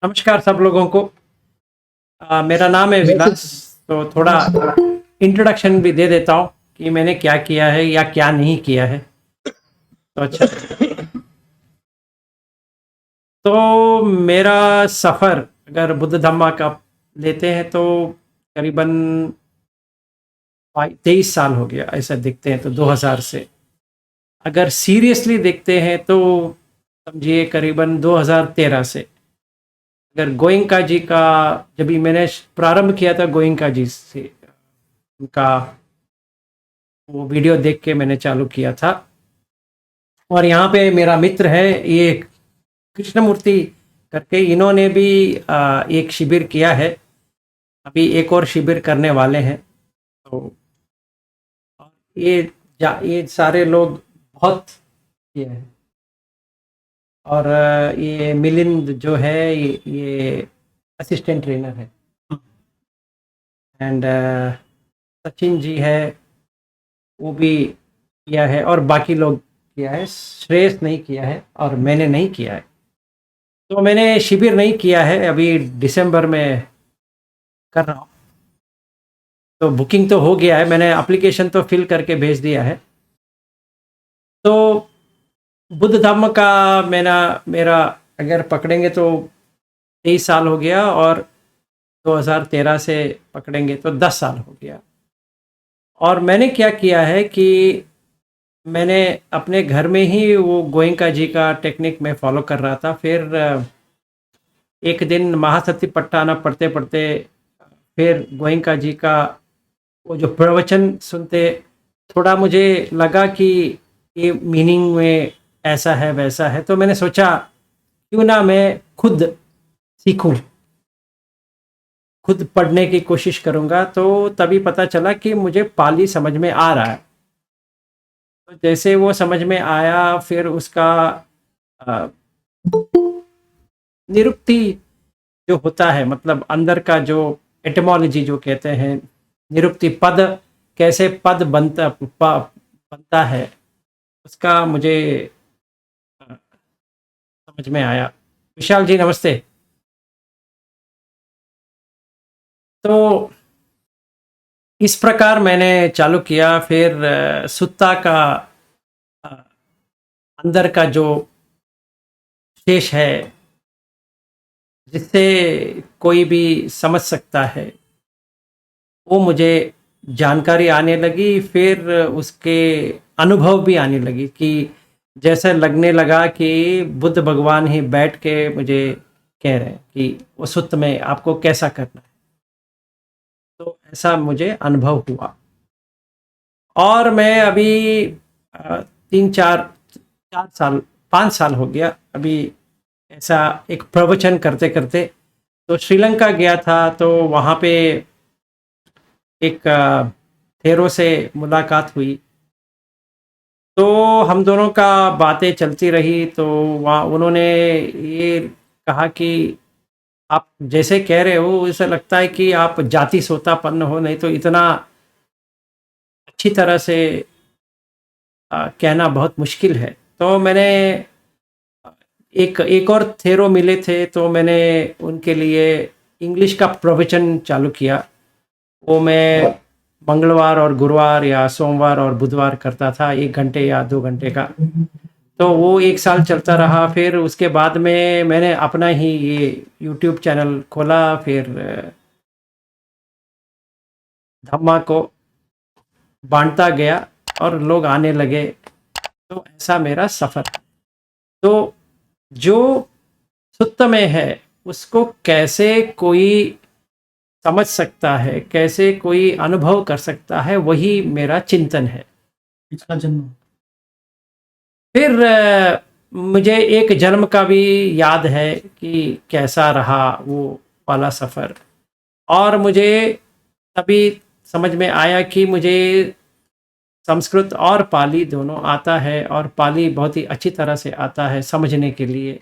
नमस्कार सब लोगों को। मेरा नाम है विलास। तो थोड़ा इंट्रोडक्शन भी दे देता हूँ कि मैंने क्या किया है या क्या नहीं किया है। तो अच्छा, तो मेरा सफ़र अगर बुद्ध धम्मा का लेते हैं तो करीबन 23 साल हो गया। ऐसा देखते हैं तो 2000 से, अगर सीरियसली देखते हैं तो समझिए करीबन 2013 से। अगर गोइंका जी का, जब भी मैंने प्रारंभ किया था गोइंका जी से, उनका वो वीडियो देख के मैंने चालू किया था। और यहाँ पे मेरा मित्र है ये कृष्णमूर्ति करके, इन्होंने भी एक शिविर किया है। अभी एक और शिविर करने वाले हैं। तो ये ये सारे लोग बहुत किए हैं। और ये मिलिंद जो है ये असिस्टेंट ट्रेनर है। एंड सचिन जी है, वो भी किया है, और बाकी लोग किया है। श्रेयस नहीं किया है और मैंने नहीं किया है। तो मैंने शिविर नहीं किया है, अभी दिसंबर में कर रहा हूँ। तो बुकिंग तो हो गया है, मैंने एप्लीकेशन तो फिल करके भेज दिया है। तो बुद्ध धम्म का मेरा मेरा अगर पकड़ेंगे तो 23 साल हो गया, और 2013 से पकड़ेंगे तो 10 साल हो गया। और मैंने क्या किया है कि मैंने अपने घर में ही वो गोयंका जी का टेक्निक में फॉलो कर रहा था। फिर एक दिन महासती पट्टाना पढ़ते पढ़ते फिर गोयंका जी का वो जो प्रवचन सुनते, थोड़ा मुझे लगा कि ये मीनिंग में ऐसा है वैसा है। तो मैंने सोचा क्यों ना मैं खुद सीखूं, खुद पढ़ने की कोशिश करूंगा। तो तभी पता चला कि मुझे पाली समझ में आ रहा है। तो जैसे वो समझ में आया, फिर उसका अ, निरुक्ति जो होता है, मतलब अंदर का जो एटमोलॉजी जो कहते हैं, निरुक्ति पद, कैसे पद बनता है, उसका मुझे समझ में आया। विशाल जी नमस्ते। तो इस प्रकार मैंने चालू किया। फिर सुत्ता का अ, अंदर का जो शेष है, जिससे कोई भी समझ सकता है, वो मुझे जानकारी आने लगी। फिर उसके अनुभव भी आने लगी कि जैसे लगने लगा कि बुद्ध भगवान ही बैठ के मुझे कह रहे हैं कि वो सुत्त में आपको कैसा करना है। तो ऐसा मुझे अनुभव हुआ। और मैं अभी 3 4 4 साल 5 साल हो गया अभी ऐसा एक प्रवचन करते करते। तो श्रीलंका गया था, तो वहाँ पे एक थेरो से मुलाकात हुई। तो हम दोनों का बातें चलती रही। तो वहाँ उन्होंने ये कहा कि आप जैसे कह रहे हो, ऐसा लगता है कि आप जाति सोतापन्न हो, नहीं तो इतना अच्छी तरह से कहना बहुत मुश्किल है। तो मैंने एक एक और थेरो मिले थे, तो मैंने उनके लिए इंग्लिश का प्रवचन चालू किया। वो मैं मंगलवार और गुरुवार या सोमवार और बुधवार करता था, 1 घंटे या 2 घंटे का। तो वो 1 साल चलता रहा। फिर उसके बाद में मैंने अपना ही ये यूट्यूब चैनल खोला। फिर धम्मा को बांटता गया और लोग आने लगे। तो ऐसा मेरा सफ़र। तो जो सुत्त में है उसको कैसे कोई समझ सकता है, कैसे कोई अनुभव कर सकता है, वही मेरा चिंतन है। इसका जन्म फिर मुझे एक जन्म का भी याद है कि कैसा रहा वो वाला सफ़र। और मुझे तभी समझ में आया कि मुझे संस्कृत और पाली दोनों आता है, और पाली बहुत ही अच्छी तरह से आता है समझने के लिए।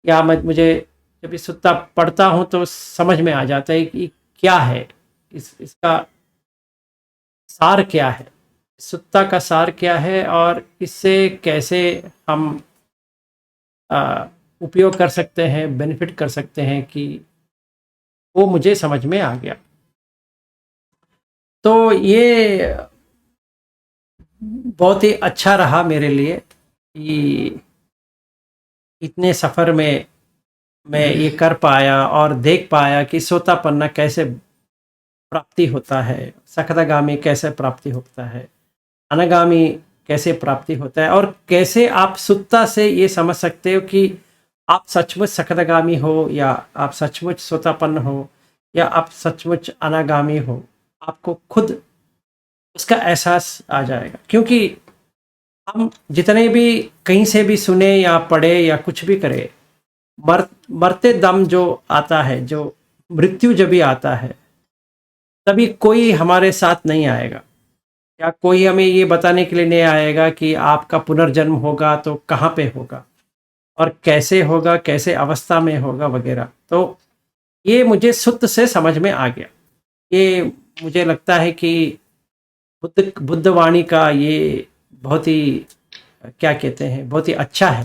या मुझे जब इस सुत्ता पढ़ता हूँ तो समझ में आ जाता है कि क्या है, इसका सार क्या है, सुत्ता का सार क्या है, और इससे कैसे हम उपयोग कर सकते हैं, बेनिफिट कर सकते हैं, कि वो मुझे समझ में आ गया। तो ये बहुत ही अच्छा रहा मेरे लिए कि इतने सफ़र में मैं ये कर पाया और देख पाया कि सोतापन्ना कैसे प्राप्ति होता है, सकदागामी कैसे प्राप्ति होता है, अनागामी कैसे प्राप्ति होता है, और कैसे आप सुत्ता से ये समझ सकते हो कि आप सचमुच सकदागामी हो या आप सचमुच सोतापन्न हो या आप सचमुच अनागामी हो। आपको खुद उसका एहसास आ जाएगा, क्योंकि हम जितने भी कहीं से भी सुने या पढ़े या कुछ भी करें, मरते दम जो आता है, जो मृत्यु जब भी आता है, तभी कोई हमारे साथ नहीं आएगा, या कोई हमें ये बताने के लिए नहीं आएगा कि आपका पुनर्जन्म होगा तो कहाँ पे होगा और कैसे होगा, कैसे अवस्था में होगा वगैरह। तो ये मुझे सुत्त से समझ में आ गया। ये मुझे लगता है कि बुद्धवाणी का ये बहुत ही क्या कहते हैं, बहुत ही अच्छा है।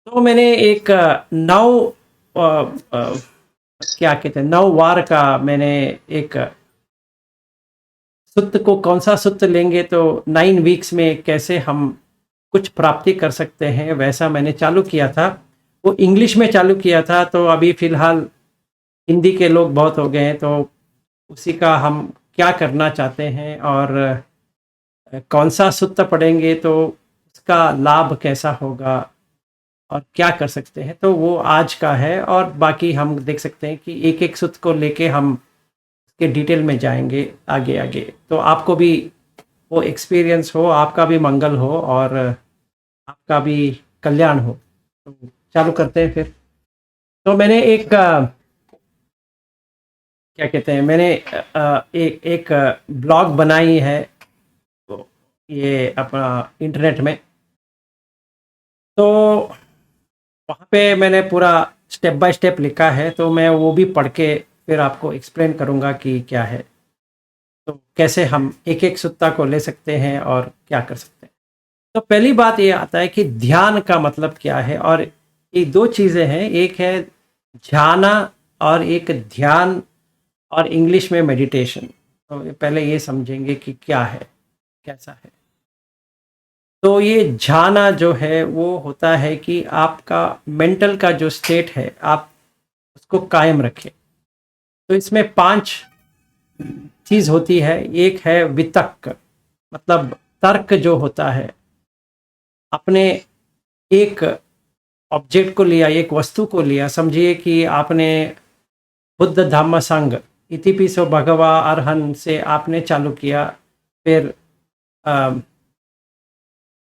तो मैंने एक क्या कहते हैं, 9 वार का मैंने एक सुत्त को, कौन सा सुत्त लेंगे तो 9 वीक्स में कैसे हम कुछ प्राप्ति कर सकते हैं, वैसा मैंने चालू किया था। वो इंग्लिश में चालू किया था, तो अभी फ़िलहाल हिंदी के लोग बहुत हो गए हैं, तो उसी का हम क्या करना चाहते हैं और कौन सा सुत्त पढ़ेंगे तो उसका लाभ कैसा होगा और क्या कर सकते हैं, तो वो आज का है। और बाकी हम देख सकते हैं कि एक एक सुत्त को लेके हम के डिटेल में जाएंगे आगे आगे, तो आपको भी वो एक्सपीरियंस हो, आपका भी मंगल हो और आपका भी कल्याण हो। तो चालू करते हैं फिर। तो मैंने एक क्या कहते हैं, मैंने एक ब्लॉग बनाई है, तो ये अपना इंटरनेट में, तो वहाँ पे मैंने पूरा स्टेप बाय स्टेप लिखा है, तो मैं वो भी पढ़ के फिर आपको एक्सप्लेन करूँगा कि क्या है, तो कैसे हम एक एक सुत्ता को ले सकते हैं और क्या कर सकते हैं। तो पहली बात ये आता है कि ध्यान का मतलब क्या है, और ये 2 चीज़ें हैं, एक है ध्याना और एक ध्यान, और इंग्लिश में मेडिटेशन। तो पहले ये समझेंगे कि क्या है, कैसा है। तो ये ध्याना जो है वो होता है कि आपका मेंटल का जो स्टेट है आप उसको कायम रखें। तो इसमें 5 चीज़ होती है। एक है वितक्क, मतलब तर्क जो होता है, अपने एक ऑब्जेक्ट को लिया, एक वस्तु को लिया, समझिए कि आपने बुद्ध धम्म संघ इतिपिसो भगवा अरहन से आपने चालू किया, फिर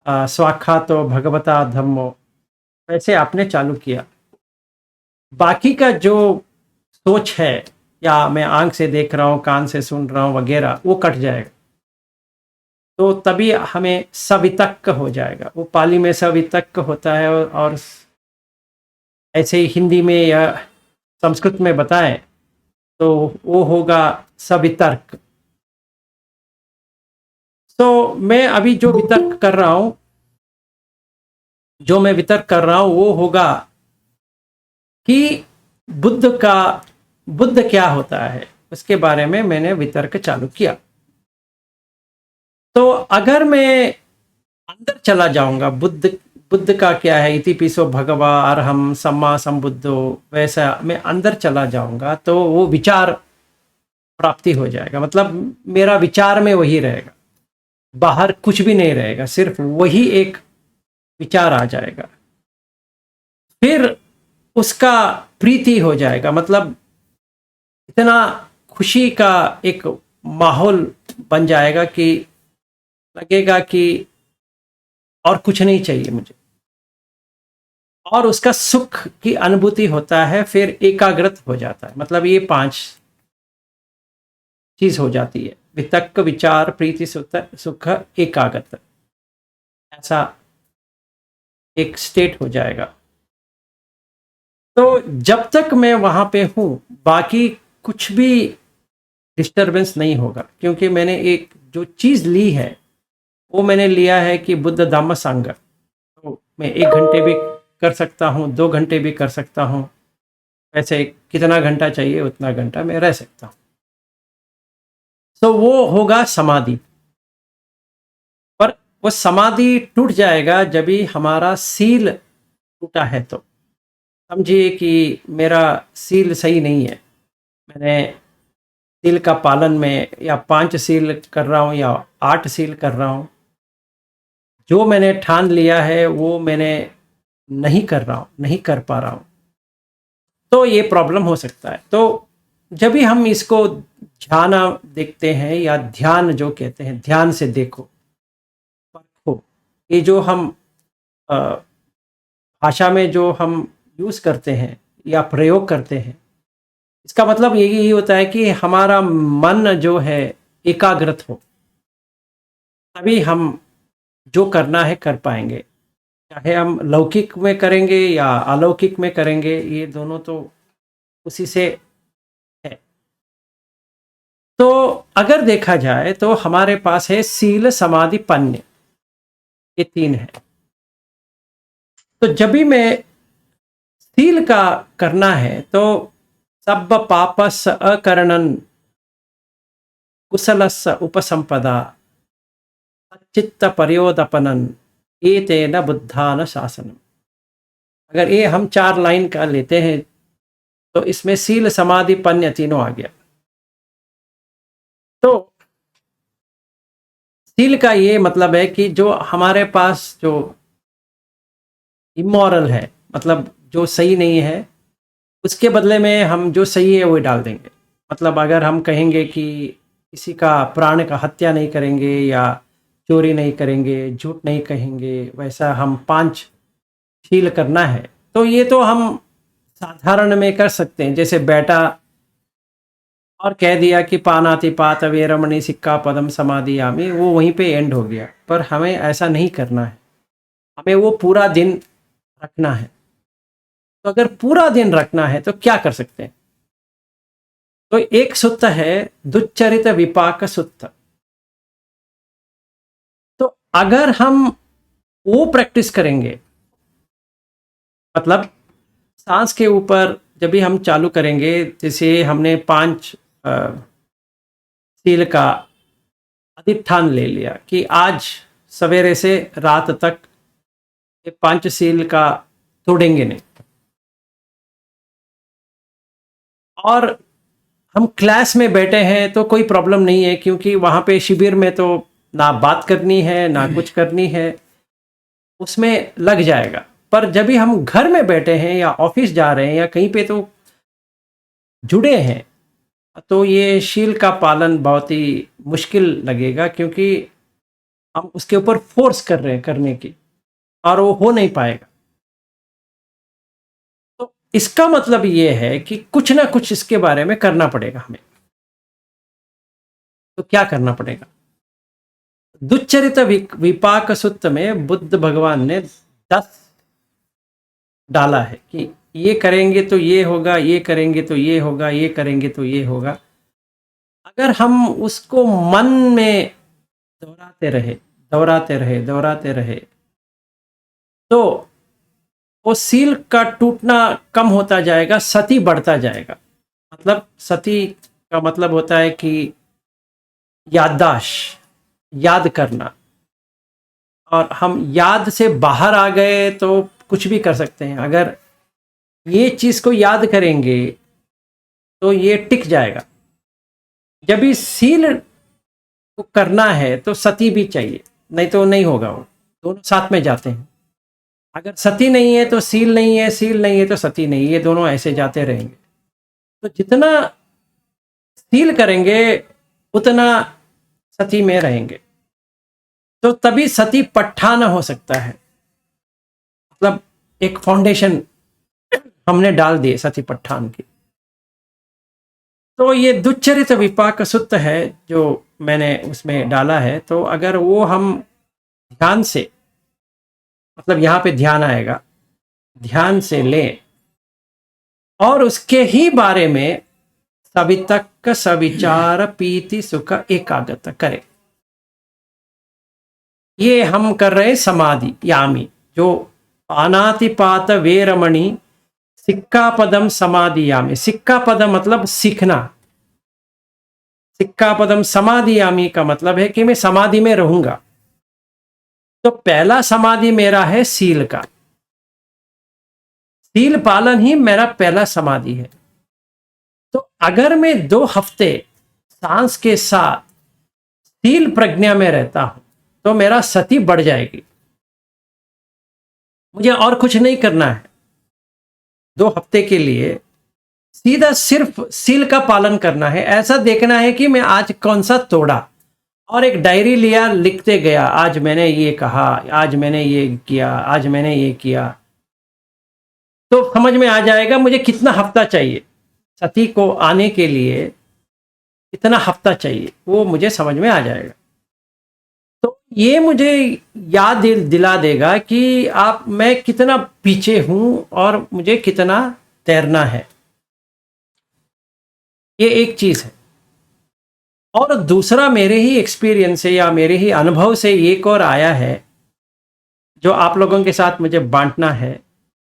स्वाख्यातो भगवता धम्मो, वैसे आपने चालू किया। बाकी का जो सोच है, या मैं आंख से देख रहा हूँ, कान से सुन रहा हूँ वगैरह, वो कट जाएगा। तो तभी हमें सवितक्क हो जाएगा। वो पाली में सवितक्क होता है, और ऐसे ही हिंदी में या संस्कृत में बताएं तो वो होगा सवितर्क। तो मैं अभी जो वितर्क कर रहा हूँ, वो होगा कि बुद्ध क्या होता है, उसके बारे में मैंने वितर्क चालू किया। तो अगर मैं अंदर चला जाऊंगा, बुद्ध का क्या है, इतिपिसो भगवा अरहम सम्मा संबुद्धो, वैसा मैं अंदर चला जाऊंगा तो वो विचार प्राप्ति हो जाएगा। मतलब मेरा विचार में वही रहेगा, बाहर कुछ भी नहीं रहेगा, सिर्फ वही एक विचार आ जाएगा। फिर उसका प्रीति हो जाएगा, मतलब इतना खुशी का एक माहौल बन जाएगा कि लगेगा कि और कुछ नहीं चाहिए मुझे, और उसका सुख की अनुभूति होता है। फिर एकाग्रत हो जाता है, मतलब ये 5 चीज हो जाती है, वितक्क, विचार, प्रीति, सुख, एकाग्रत, ऐसा एक स्टेट हो जाएगा। तो जब तक मैं वहां पे हूं, बाकी कुछ भी डिस्टरबेंस नहीं होगा, क्योंकि मैंने एक जो चीज ली है वो मैंने लिया है कि बुद्ध धम्म संघ। तो मैं 1 घंटे भी कर सकता हूँ, 2 घंटे भी कर सकता हूँ। ऐसे कितना घंटा चाहिए उतना घंटा मैं रह सकता हूँ। तो वो होगा समाधि। पर वो समाधि टूट जाएगा जब भी हमारा सील टूटा है। तो समझिए कि मेरा सील सही नहीं है, मैंने सील का पालन में या 5 सील कर रहा हूँ या 8 सील कर रहा हूँ, जो मैंने ठान लिया है वो मैंने नहीं कर रहा हूँ, नहीं कर पा रहा हूँ, तो ये प्रॉब्लम हो सकता है। तो जब भी हम इसको ध्यान देखते हैं या ध्यान जो कहते हैं, ध्यान से देखो, परखो, ये जो हम अ, भाषा में जो हम यूज़ करते हैं या प्रयोग करते हैं, इसका मतलब यही होता है कि हमारा मन जो है एकाग्रत हो, तभी हम जो करना है कर पाएंगे। चाहे हम लौकिक में करेंगे या अलौकिक में करेंगे, ये दोनों तो उसी से है। तो अगर देखा जाए तो हमारे पास है सील समाधि पन्य, ये 3 है। तो जब भी मैं सील का करना है तो सब पापस अकरणन कुशलस्य उपसंपदा चित्त पर्योदपनन एतेन बुद्धान शासनम। अगर ये हम 4 लाइन का लेते हैं तो इसमें सील समाधि पन्य तीनों आ गया। तो सील का ये मतलब है कि जो हमारे पास जो इमोरल है, मतलब जो सही नहीं है, उसके बदले में हम जो सही है वो डाल देंगे। मतलब अगर हम कहेंगे कि किसी का प्राण का हत्या नहीं करेंगे या चोरी नहीं करेंगे, झूठ नहीं कहेंगे, वैसा हम 5 शील करना है, तो ये तो हम साधारण में कर सकते हैं। जैसे बेटा और कह दिया कि पानाति पात वेरमणि सिक्का पदम समाधियामि, वो वहीं पे एंड हो गया। पर हमें ऐसा नहीं करना है, हमें वो पूरा दिन रखना है। तो अगर पूरा दिन रखना है तो क्या कर सकते हैं? तो एक सुत्त है दुच्चरित विपाक सुत्त। तो अगर हम वो प्रैक्टिस करेंगे, मतलब सांस के ऊपर जब भी हम चालू करेंगे, जैसे हमने 5 सील का अधिष्ठान ले लिया कि आज सवेरे से रात तक ये 5 सील का तोड़ेंगे नहीं, और हम क्लास में बैठे हैं तो कोई प्रॉब्लम नहीं है, क्योंकि वहाँ पे शिविर में तो ना बात करनी है ना कुछ करनी है, उसमें लग जाएगा। पर जब भी हम घर में बैठे हैं या ऑफिस जा रहे हैं या कहीं पे तो जुड़े हैं, तो ये शील का पालन बहुत ही मुश्किल लगेगा, क्योंकि हम उसके ऊपर फोर्स कर रहे हैं करने की, और वो हो नहीं पाएगा। तो इसका मतलब ये है कि कुछ ना कुछ इसके बारे में करना पड़ेगा हमें। तो क्या करना पड़ेगा? दुच्चरित विपाक सूक्त में बुद्ध भगवान ने 10 डाला है कि ये करेंगे तो ये होगा, ये करेंगे तो ये होगा, ये करेंगे तो ये होगा। अगर हम उसको मन में दोहराते रहे, दोहराते रहे, दोहराते रहे, तो वो सील का टूटना कम होता जाएगा, सती बढ़ता जाएगा। मतलब सती का मतलब होता है कि याददाश्त, याद करना। और हम याद से बाहर आ गए तो कुछ भी कर सकते हैं। अगर ये चीज़ को याद करेंगे तो ये टिक जाएगा। जब भी सील को करना है तो सती भी चाहिए, नहीं तो नहीं होगा। वो दोनों साथ में जाते हैं। अगर सती नहीं है तो सील नहीं है, सील नहीं है तो सती नहीं है, ये दोनों ऐसे जाते रहेंगे। तो जितना सील करेंगे उतना सती में रहेंगे, तो तभी सती पट्ठान हो सकता है। मतलब एक फाउंडेशन हमने डाल दिए सती पट्ठान की। तो ये दुच्चरित विपाक सुत्त है जो मैंने उसमें डाला है। तो अगर वो हम ध्यान से, मतलब यहाँ पे ध्यान आएगा, ध्यान से लें और उसके ही बारे में सवितक्क सविचार पीति सुख एकाग्रता करें। ये हम कर रहे हैं समाधि यामी, जो पानातिपात वेरमणि सिक्कापदम समादियामि। सिक्कापदम मतलब सीखना, सिक्कापदम समादियामि का मतलब है कि मैं समाधि में रहूंगा। तो पहला समाधि मेरा है सील का, सील पालन ही मेरा पहला समाधि है। तो अगर मैं 2 हफ्ते सांस के साथ सील प्रज्ञा में रहता हूं तो मेरा सती बढ़ जाएगी। मुझे और कुछ नहीं करना है 2 हफ्ते के लिए, सीधा सिर्फ सील का पालन करना है। ऐसा देखना है कि मैं आज कौन सा तोड़ा, और एक डायरी लिया, लिखते गया, आज मैंने ये कहा, आज मैंने ये किया, आज मैंने ये किया। तो समझ में आ जाएगा मुझे कितना हफ्ता चाहिए सती को आने के लिए, कितना हफ्ता चाहिए वो मुझे समझ में आ जाएगा। तो ये मुझे याद दिला देगा कि आप मैं कितना पीछे हूं और मुझे कितना तैरना है। ये एक चीज है। और दूसरा मेरे ही एक्सपीरियंस से या मेरे ही अनुभव से एक और आया है जो आप लोगों के साथ मुझे बांटना है।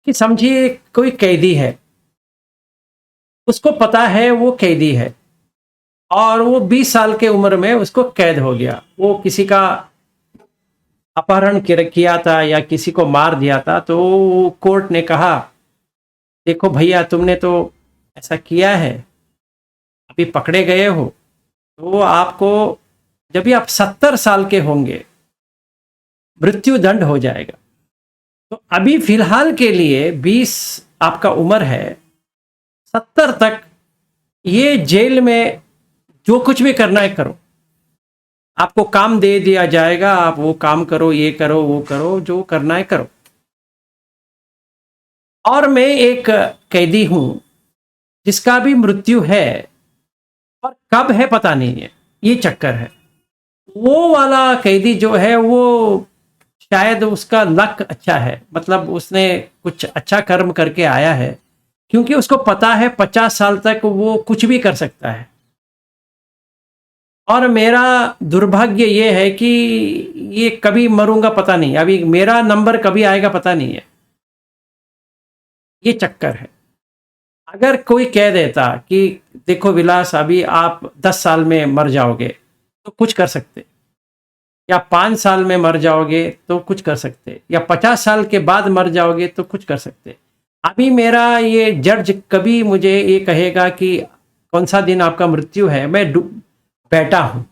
कि समझिए कोई कैदी है, उसको पता है वो कैदी है, और वो 20 साल के उम्र में उसको कैद हो गया। वो किसी का अपहरण किया था या किसी को मार दिया था। तो कोर्ट ने कहा, देखो भैया तुमने तो ऐसा किया है, अभी पकड़े गए हो, तो आपको जब भी आप 70 साल के होंगे मृत्यु दंड हो जाएगा। तो अभी फिलहाल के लिए 20 आपका उम्र है, 70 तक ये जेल में जो कुछ भी करना है करो। आपको काम दे दिया जाएगा, आप वो काम करो, ये करो, वो करो, जो करना है करो। और मैं एक कैदी हूं जिसका भी मृत्यु है, और कब है पता नहीं है, ये चक्कर है। वो वाला कैदी जो है वो शायद उसका लक अच्छा है, मतलब उसने कुछ अच्छा कर्म करके आया है, क्योंकि उसको पता है 50 साल तक वो कुछ भी कर सकता है। और मेरा दुर्भाग्य ये है कि ये कभी मरूंगा पता नहीं, अभी मेरा नंबर कभी आएगा पता नहीं है। ये चक्कर है। अगर कोई कह देता कि देखो विलास अभी आप 10 साल में मर जाओगे तो कुछ कर सकते, या 5 साल में मर जाओगे तो कुछ कर सकते, या 50 साल के बाद मर जाओगे तो कुछ कर सकते। अभी मेरा ये जज कभी मुझे ये कहेगा कि कौन सा दिन आपका मृत्यु है, मैं बैठा हूं,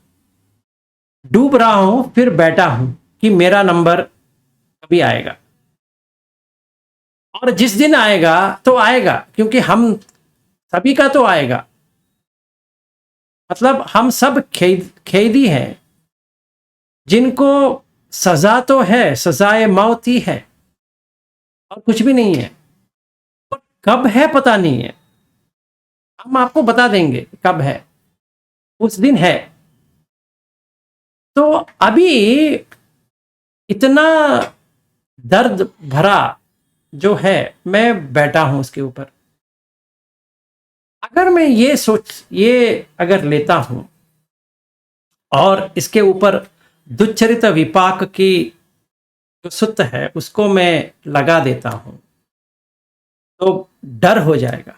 डूब रहा हूं, फिर बैठा हूं कि मेरा नंबर कभी आएगा। और जिस दिन आएगा तो आएगा, क्योंकि हम सभी का तो आएगा। मतलब हम सब कैदी हैं जिनको सजा तो है, सजाए मौत ही है और कुछ भी नहीं है। और कब है पता नहीं है, हम आपको बता देंगे कब है, उस दिन है। तो अभी इतना दर्द भरा जो है, मैं बैठा हूं उसके ऊपर। अगर मैं ये अगर लेता हूं और इसके ऊपर दुच्चरित विपाक की जो सूत्र है उसको मैं लगा देता हूं, तो डर हो जाएगा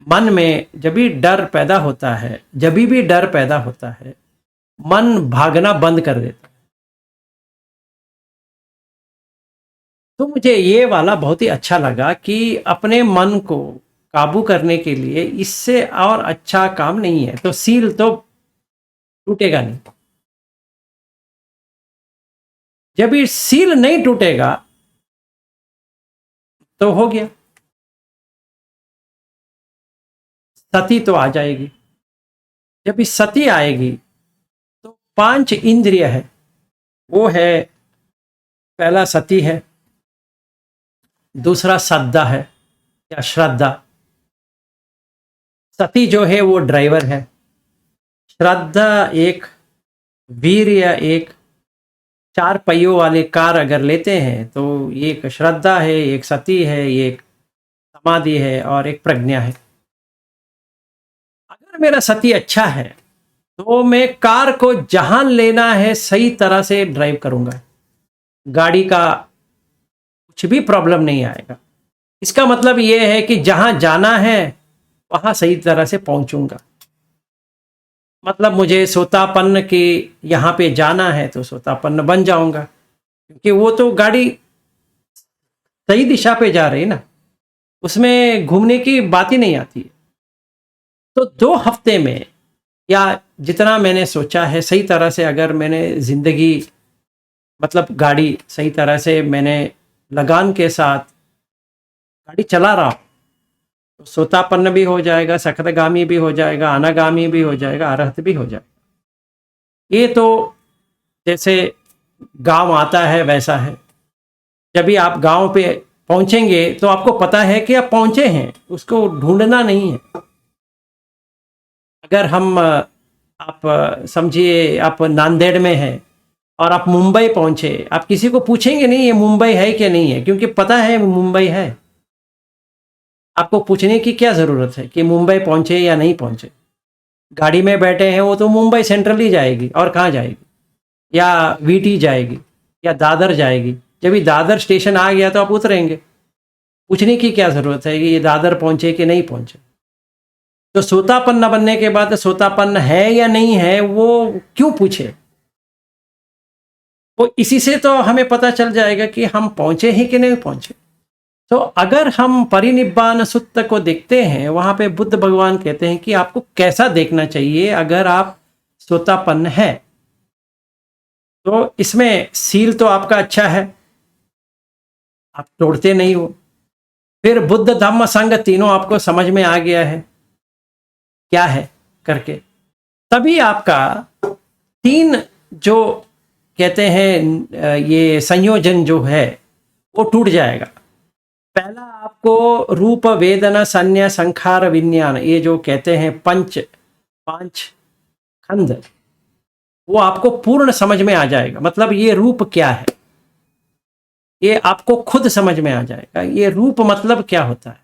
मन में। जब भी डर पैदा होता है, जब भी डर पैदा होता है, मन भागना बंद कर देता है। तो मुझे ये वाला बहुत ही अच्छा लगा कि अपने मन को काबू करने के लिए इससे और अच्छा काम नहीं है। तो सील तो टूटेगा नहीं। जब ये सील नहीं टूटेगा तो हो गया, सती तो आ जाएगी। जब इस सती आएगी तो 5 इंद्रिय है, वो है, पहला सती है, दूसरा श्रद्धा है या श्रद्धा। सती जो है वो ड्राइवर है, श्रद्धा एक, वीर्य एक। 4 पहियों वाले कार अगर लेते हैं तो एक श्रद्धा है, एक सती है, एक समाधि है और एक प्रज्ञा है। अगर मेरा सती अच्छा है तो मैं कार को जहां लेना है सही तरह से ड्राइव करूंगा। गाड़ी का कुछ भी प्रॉब्लम नहीं आएगा। इसका मतलब ये है कि जहां जाना है वहां सही तरह से पहुंचूंगा। मतलब मुझे सोतापन्न की यहाँ पे जाना है तो सोतापन्न बन जाऊंगा, क्योंकि वो तो गाड़ी सही दिशा पे जा रही है ना, उसमें घूमने की बात ही नहीं आती है। तो 2 हफ्ते में या जितना मैंने सोचा है सही तरह से अगर मैंने ज़िंदगी मतलब गाड़ी सही तरह से मैंने लगान के साथ गाड़ी चला रहा हूँ तो सोतापन्न भी हो जाएगा, सखतगामी भी हो जाएगा, अनागामी भी हो जाएगा, अरहत भी हो जाएगा। ये तो जैसे गांव आता है वैसा है। जब भी आप गांव पे पहुंचेंगे तो आपको पता है कि आप पहुंचे हैं, उसको ढूंढना नहीं है। अगर हम आप समझिए आप नांदेड़ में हैं और आप मुंबई पहुंचे, आप किसी को पूछेंगे नहीं ये मुंबई है कि नहीं है, क्योंकि पता है मुंबई है। आपको पूछने की क्या ज़रूरत है कि मुंबई पहुंचे या नहीं पहुंचे। गाड़ी में बैठे हैं वो तो मुंबई सेंट्रल ही जाएगी, और कहाँ जाएगी, या वीटी जाएगी या दादर जाएगी। जब ये दादर स्टेशन आ गया तो आप उतरेंगे। पूछने की क्या ज़रूरत है कि ये दादर पहुंचे कि नहीं पहुंचे। तो सोतापन्न बनने के बाद सोतापन्न है या नहीं है वो क्यों पूछे। वो इसी से तो हमें पता चल जाएगा कि हम पहुंचे ही कि नहीं पहुंचे। तो अगर हम परिनिब्बान सुत्त को देखते हैं, वहां पे बुद्ध भगवान कहते हैं कि आपको कैसा देखना चाहिए अगर आप सोतापन्न है। तो इसमें सील तो आपका अच्छा है, आप तोड़ते नहीं हो। फिर बुद्ध धम्म संघ तीनों आपको समझ में आ गया है क्या है करके, तभी आपका 3 जो कहते हैं ये संयोजन जो है वो टूट जाएगा। पहला आपको रूप वेदना संज्ञा संखार विज्ञान, ये जो कहते हैं 5 खंड, वो आपको पूर्ण समझ में आ जाएगा। मतलब ये रूप क्या है ये आपको खुद समझ में आ जाएगा, ये रूप मतलब क्या होता है।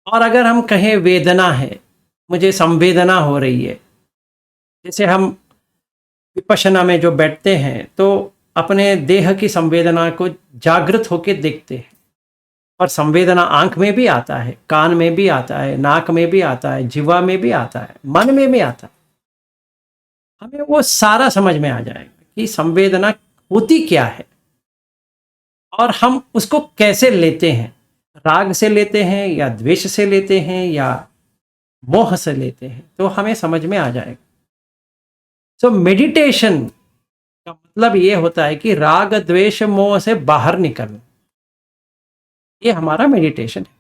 और अगर हम कहें वेदना है, मुझे संवेदना हो रही है, जैसे हम विपश्यना में जो बैठते हैं तो अपने देह की संवेदना को जागृत होकर देखते हैं। और संवेदना आंख में भी आता है, कान में भी आता है, नाक में भी आता है, जीवा में भी आता है, मन में भी आता है। हमें वो सारा समझ में आ जाएगा कि संवेदना होती क्या है और हम उसको कैसे लेते हैं। राग से लेते हैं या द्वेष से लेते हैं या मोह से लेते हैं, तो हमें समझ में आ जाएगा। सो मेडिटेशन का मतलब ये होता है कि राग द्वेष मोह से बाहर निकलना, ये हमारा मेडिटेशन है।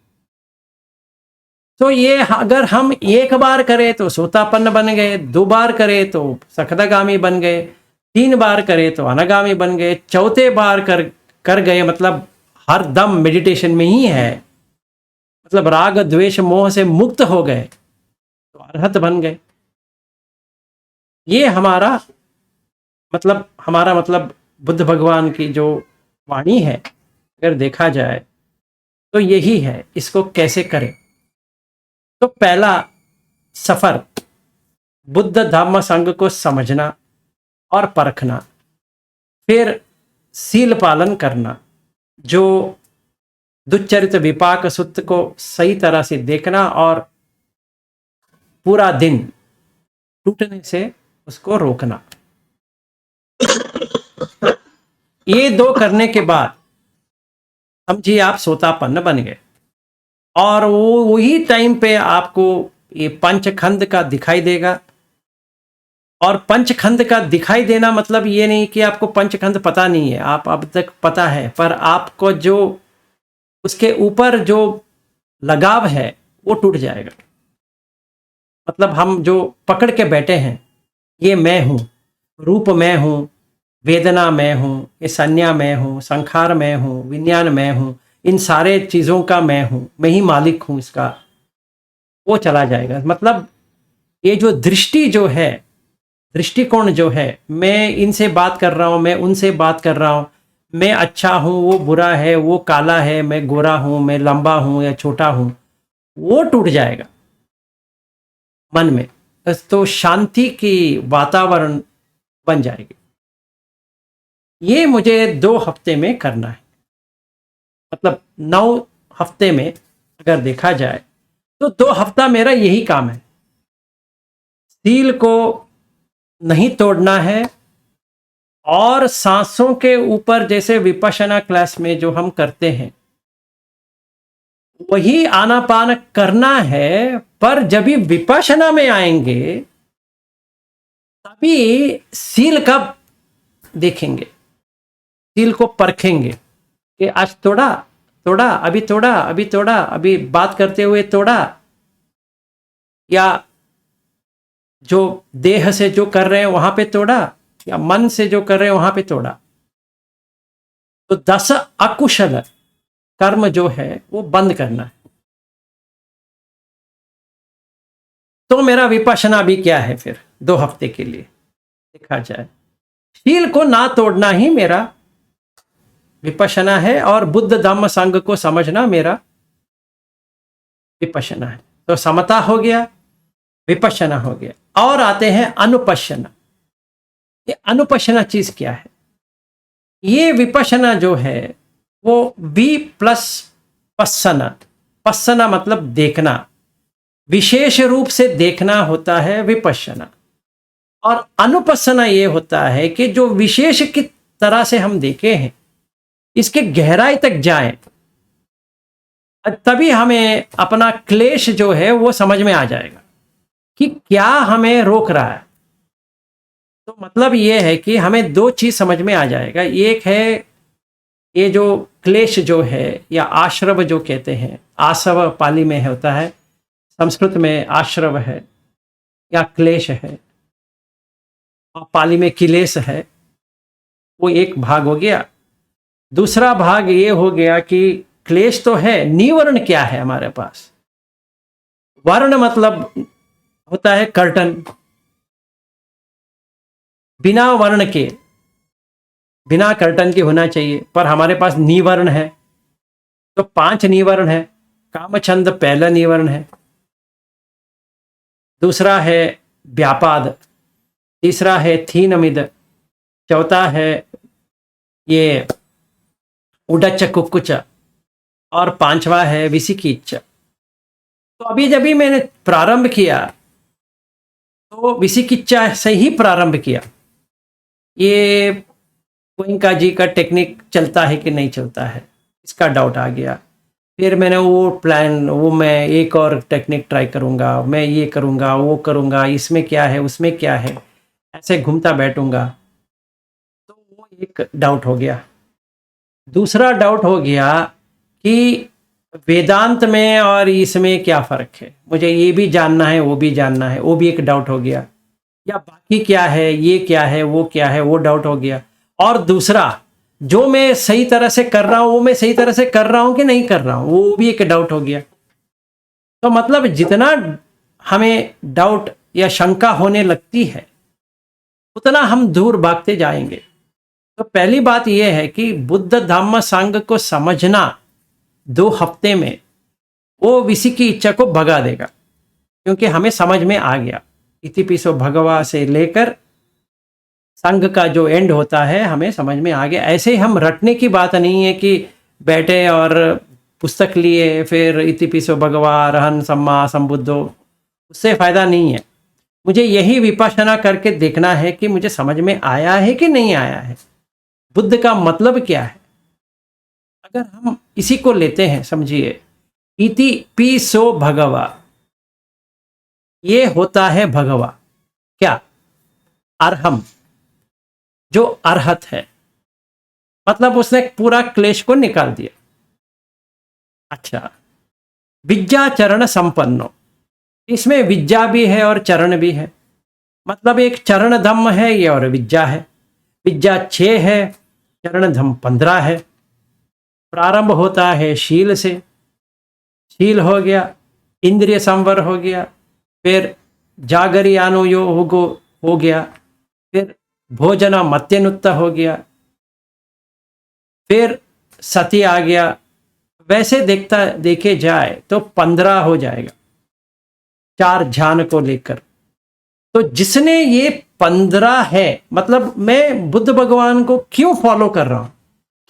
तो ये अगर हम एक बार करें तो सोतापन्न बन गए, 2 बार करें तो सखदागामी बन गए, 3 बार करें तो अनागामी बन गए, चौथे बार कर गए मतलब हर दम मेडिटेशन में ही है, मतलब राग द्वेष मोह से मुक्त हो गए तो अरहत बन गए। ये हमारा मतलब बुद्ध भगवान की जो वाणी है अगर देखा जाए तो यही है। इसको कैसे करें, तो पहला सफर बुद्ध धम्म संघ को समझना और परखना, फिर सील पालन करना, जो दुच्चरित विपाक सुत्त को सही तरह से देखना और पूरा दिन टूटने से उसको रोकना। ये 2 करने के बाद समझिए आप सोतापन्न बन गए। और वो वही टाइम पे आपको ये पंचखंड का दिखाई देगा। और पंचखंड का दिखाई देना मतलब ये नहीं कि आपको पंचखंड पता नहीं है, आप अब तक पता है, पर आपको जो उसके ऊपर जो लगाव है वो टूट जाएगा। मतलब हम जो पकड़ के बैठे हैं, ये मैं हूँ, रूप मैं हूँ, वेदना मैं हूँ, ये संज्ञा मैं हूँ, संखार मैं हूँ, विज्ञान मैं हूँ, इन सारे चीज़ों का मैं हूँ, मैं ही मालिक हूँ इसका, वो चला जाएगा। मतलब ये जो दृष्टि जो है, दृष्टिकोण जो है, मैं इनसे बात कर रहा हूँ, मैं उनसे बात कर रहा हूँ, मैं अच्छा हूँ वो बुरा है, वो काला है मैं गोरा हूँ, मैं लंबा हूँ या छोटा हूँ, वो टूट जाएगा मन में। तो शांति की वातावरण बन जाएगी। ये मुझे 2 हफ्ते में करना है। मतलब 9 हफ्ते में अगर देखा जाए तो 2 हफ्ता मेरा यही काम है, सील को नहीं तोड़ना है और सांसों के ऊपर जैसे विपश्यना क्लास में जो हम करते हैं वही आनापान करना है। पर जब भी विपश्यना में आएंगे तभी सील का देखेंगे, सील को परखेंगे कि आज तोड़ा तोड़ा, अभी तोड़ा, अभी तोड़ा, अभी बात करते हुए तोड़ा, या जो देह से जो कर रहे हैं वहां पे तोड़ा, या मन से जो कर रहे हैं वहां पे तोड़ा। तो 10 अकुशल कर्म जो है वो बंद करना है। तो मेरा विपश्यना भी क्या है फिर 2 हफ्ते के लिए देखा जाए, शील को ना तोड़ना ही मेरा विपश्यना है और बुद्ध धम्म संघ को समझना मेरा विपश्यना है। तो समता हो गया, विपश्यना हो गया। और आते हैं अनुपश्यना। ये अनुपश्यना चीज क्या है? ये विपश्यना जो है वो बी प्लस पස්සना, पස්සना मतलब देखना, विशेष रूप से देखना होता है विपश्यना। और अनुपश्यना ये होता है कि जो विशेष की तरह से हम देखे हैं इसके गहराई तक जाएं, तभी हमें अपना क्लेश जो है वो समझ में आ जाएगा कि क्या हमें रोक रहा है। तो मतलब ये है कि हमें 2 चीज समझ में आ जाएगा। एक है ये जो क्लेश जो है या आश्रव जो कहते हैं, आसव पाली में होता है, संस्कृत में आश्रव है या क्लेश है और पाली में किलेश है। वो एक भाग हो गया। दूसरा भाग ये हो गया कि क्लेश तो है, निवर्ण क्या है हमारे पास? वर्ण मतलब होता है कर्टन, बिना वर्ण के, बिना कर्टन के होना चाहिए, पर हमारे पास निवर्ण है। तो 5 निवर्ण है। कामछंद पहला निवर्ण है, दूसरा है व्यापाद, तीसरा है थीनमिद, चौथा है ये उडच कुक्कुच, और 5वां है विसिकिच्च। तो अभी जब भी मैंने प्रारंभ किया तो विसिकिच्चा से ही प्रारंभ किया। ये गोइंका जी का टेक्निक चलता है कि नहीं चलता है, इसका डाउट आ गया। फिर मैंने वो प्लान, वो मैं एक और टेक्निक ट्राई करूँगा, मैं ये करूँगा, वो करूँगा, इसमें क्या है, उसमें क्या है, ऐसे घूमता बैठूँगा। तो वो एक डाउट हो गया। दूसरा डाउट हो गया कि वेदांत में और इसमें क्या फ़र्क है, मुझे ये भी जानना है, वो भी जानना है, वो भी एक डाउट हो गया। या बाकी क्या है, ये क्या है, वो क्या है, वो डाउट हो गया। और दूसरा, जो मैं सही तरह से कर रहा हूँ वो मैं सही तरह से कर रहा हूँ कि नहीं कर रहा हूँ, वो भी एक डाउट हो गया। तो मतलब जितना हमें डाउट या शंका होने लगती है उतना हम दूर भागते जाएंगे। तो पहली बात यह है कि बुद्ध धम्म संघ को समझना 2 हफ्ते में वो किसी की इच्छा को भगा देगा, क्योंकि हमें समझ में आ गया। इतिपिसो भगवा से लेकर संघ का जो एंड होता है हमें समझ में आ गया। ऐसे ही हम रटने की बात नहीं है कि बैठे और पुस्तक लिए फिर इतिपिसो भगवा रहन सम्मा संबुद्धो, उससे फायदा नहीं है। मुझे यही विपश्यना करके देखना है कि मुझे समझ में आया है कि नहीं आया है, बुद्ध का मतलब क्या है। अगर हम इसी को लेते हैं, समझिए, इति पिसो भगवा, ये होता है भगवा, क्या? अरहम, जो अरहत है, मतलब उसने पूरा क्लेश को निकाल दिया। अच्छा, विद्या चरण संपन्नो, इसमें विद्या भी है और चरण भी है। मतलब एक चरण धम्म है ये और विद्या है। विद्या 6 है, चरण धम्म 15 है। प्रारंभ होता है शील से, शील हो गया, इंद्रिय संवर हो गया, फिर जागरियानुयोग हो गया, फिर भोजना मत्यनुत्त हो गया, फिर सती आ गया। वैसे देखे जाए तो 15 हो जाएगा 4 ध्यान को लेकर। तो जिसने ये 15 है, मतलब मैं बुद्ध भगवान को क्यों फॉलो कर रहा हूं,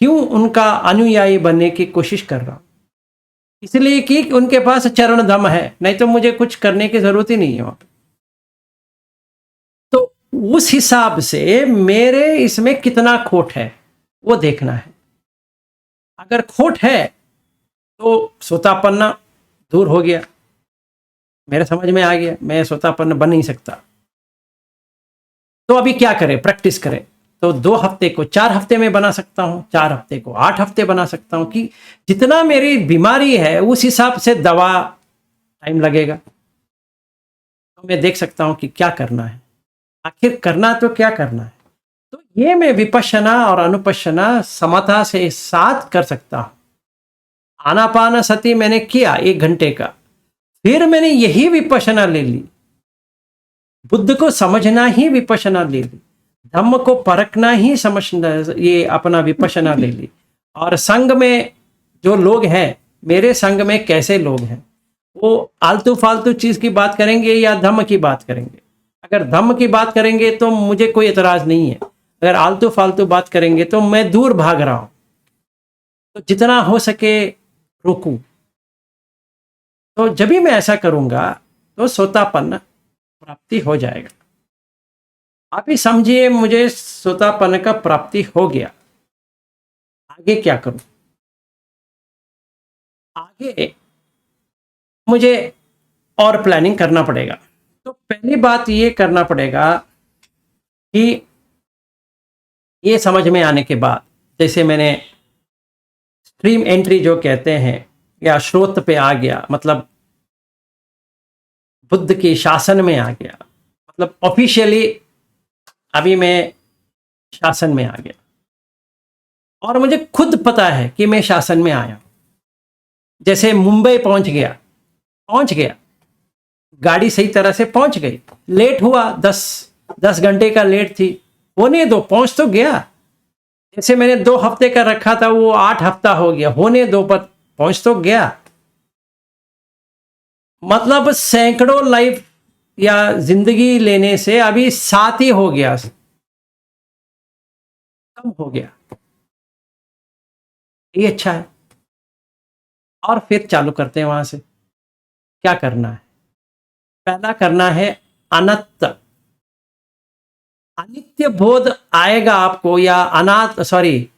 क्यों उनका अनुयायी बनने की कोशिश कर रहा हूं? इसलिए कि उनके पास चरण धम है, नहीं तो मुझे कुछ करने की जरूरत ही नहीं है वहां पे। तो उस हिसाब से मेरे इसमें कितना खोट है वो देखना है। अगर खोट है तो सोतापन्ना दूर हो गया, मेरे समझ में आ गया मैं सोतापन्न बन नहीं सकता। तो अभी क्या करें? प्रैक्टिस करें। तो 2 हफ्ते को 4 हफ्ते में बना सकता हूं, 4 हफ्ते को 8 हफ्ते बना सकता हूं, कि जितना मेरी बीमारी है उस हिसाब से दवा टाइम लगेगा। तो मैं देख सकता हूं कि क्या करना है, आखिर करना तो क्या करना है। तो ये मैं विपश्यना और अनुपश्यना समता से साथ कर सकता हूं। आनापान सती मैंने किया 1 घंटे का, फिर मैंने यही विपश्यना ले ली। बुद्ध को समझना ही विपश्यना ले ली, धम्म को परखना ही समझना, ये अपना विपश्यना ले ली। और संग में जो लोग हैं, मेरे संग में कैसे लोग हैं, वो आलतू फालतू चीज की बात करेंगे या धम्म की बात करेंगे। अगर धम्म की बात करेंगे तो मुझे कोई एतराज नहीं है, अगर आलतू फालतू बात करेंगे तो मैं दूर भाग रहा हूं। तो जितना हो सके रोकूं। तो जब भी मैं ऐसा करूंगा तो सोतापन्न प्राप्ति हो जाएगा। आप ही समझिए, मुझे सोतापन्न का प्राप्ति हो गया, आगे क्या करूं? आगे मुझे और प्लानिंग करना पड़ेगा। तो पहली बात ये करना पड़ेगा कि ये समझ में आने के बाद, जैसे मैंने स्ट्रीम एंट्री जो कहते हैं, या स्रोत पे आ गया, मतलब बुद्ध के शासन में आ गया, मतलब ऑफिशियली अभी मैं शासन में आ गया और मुझे खुद पता है कि मैं शासन में आया। जैसे मुंबई पहुंच गया, गाड़ी सही तरह से पहुंच गई, लेट हुआ, 10 घंटे का लेट थी, होने दो, पहुंच तो गया। जैसे मैंने 2 हफ्ते का रखा था वो 8 हफ्ता हो गया, होने दो, पर पहुंच तो गया। मतलब सैकड़ों लाइफ या जिंदगी लेने से अभी 7 ही हो गया, कम हो गया, ये अच्छा है। और फिर चालू करते हैं वहां से। क्या करना है? पहला करना है अनंत, अनित्य बोध आएगा आपको, या अनाथ, सॉरी,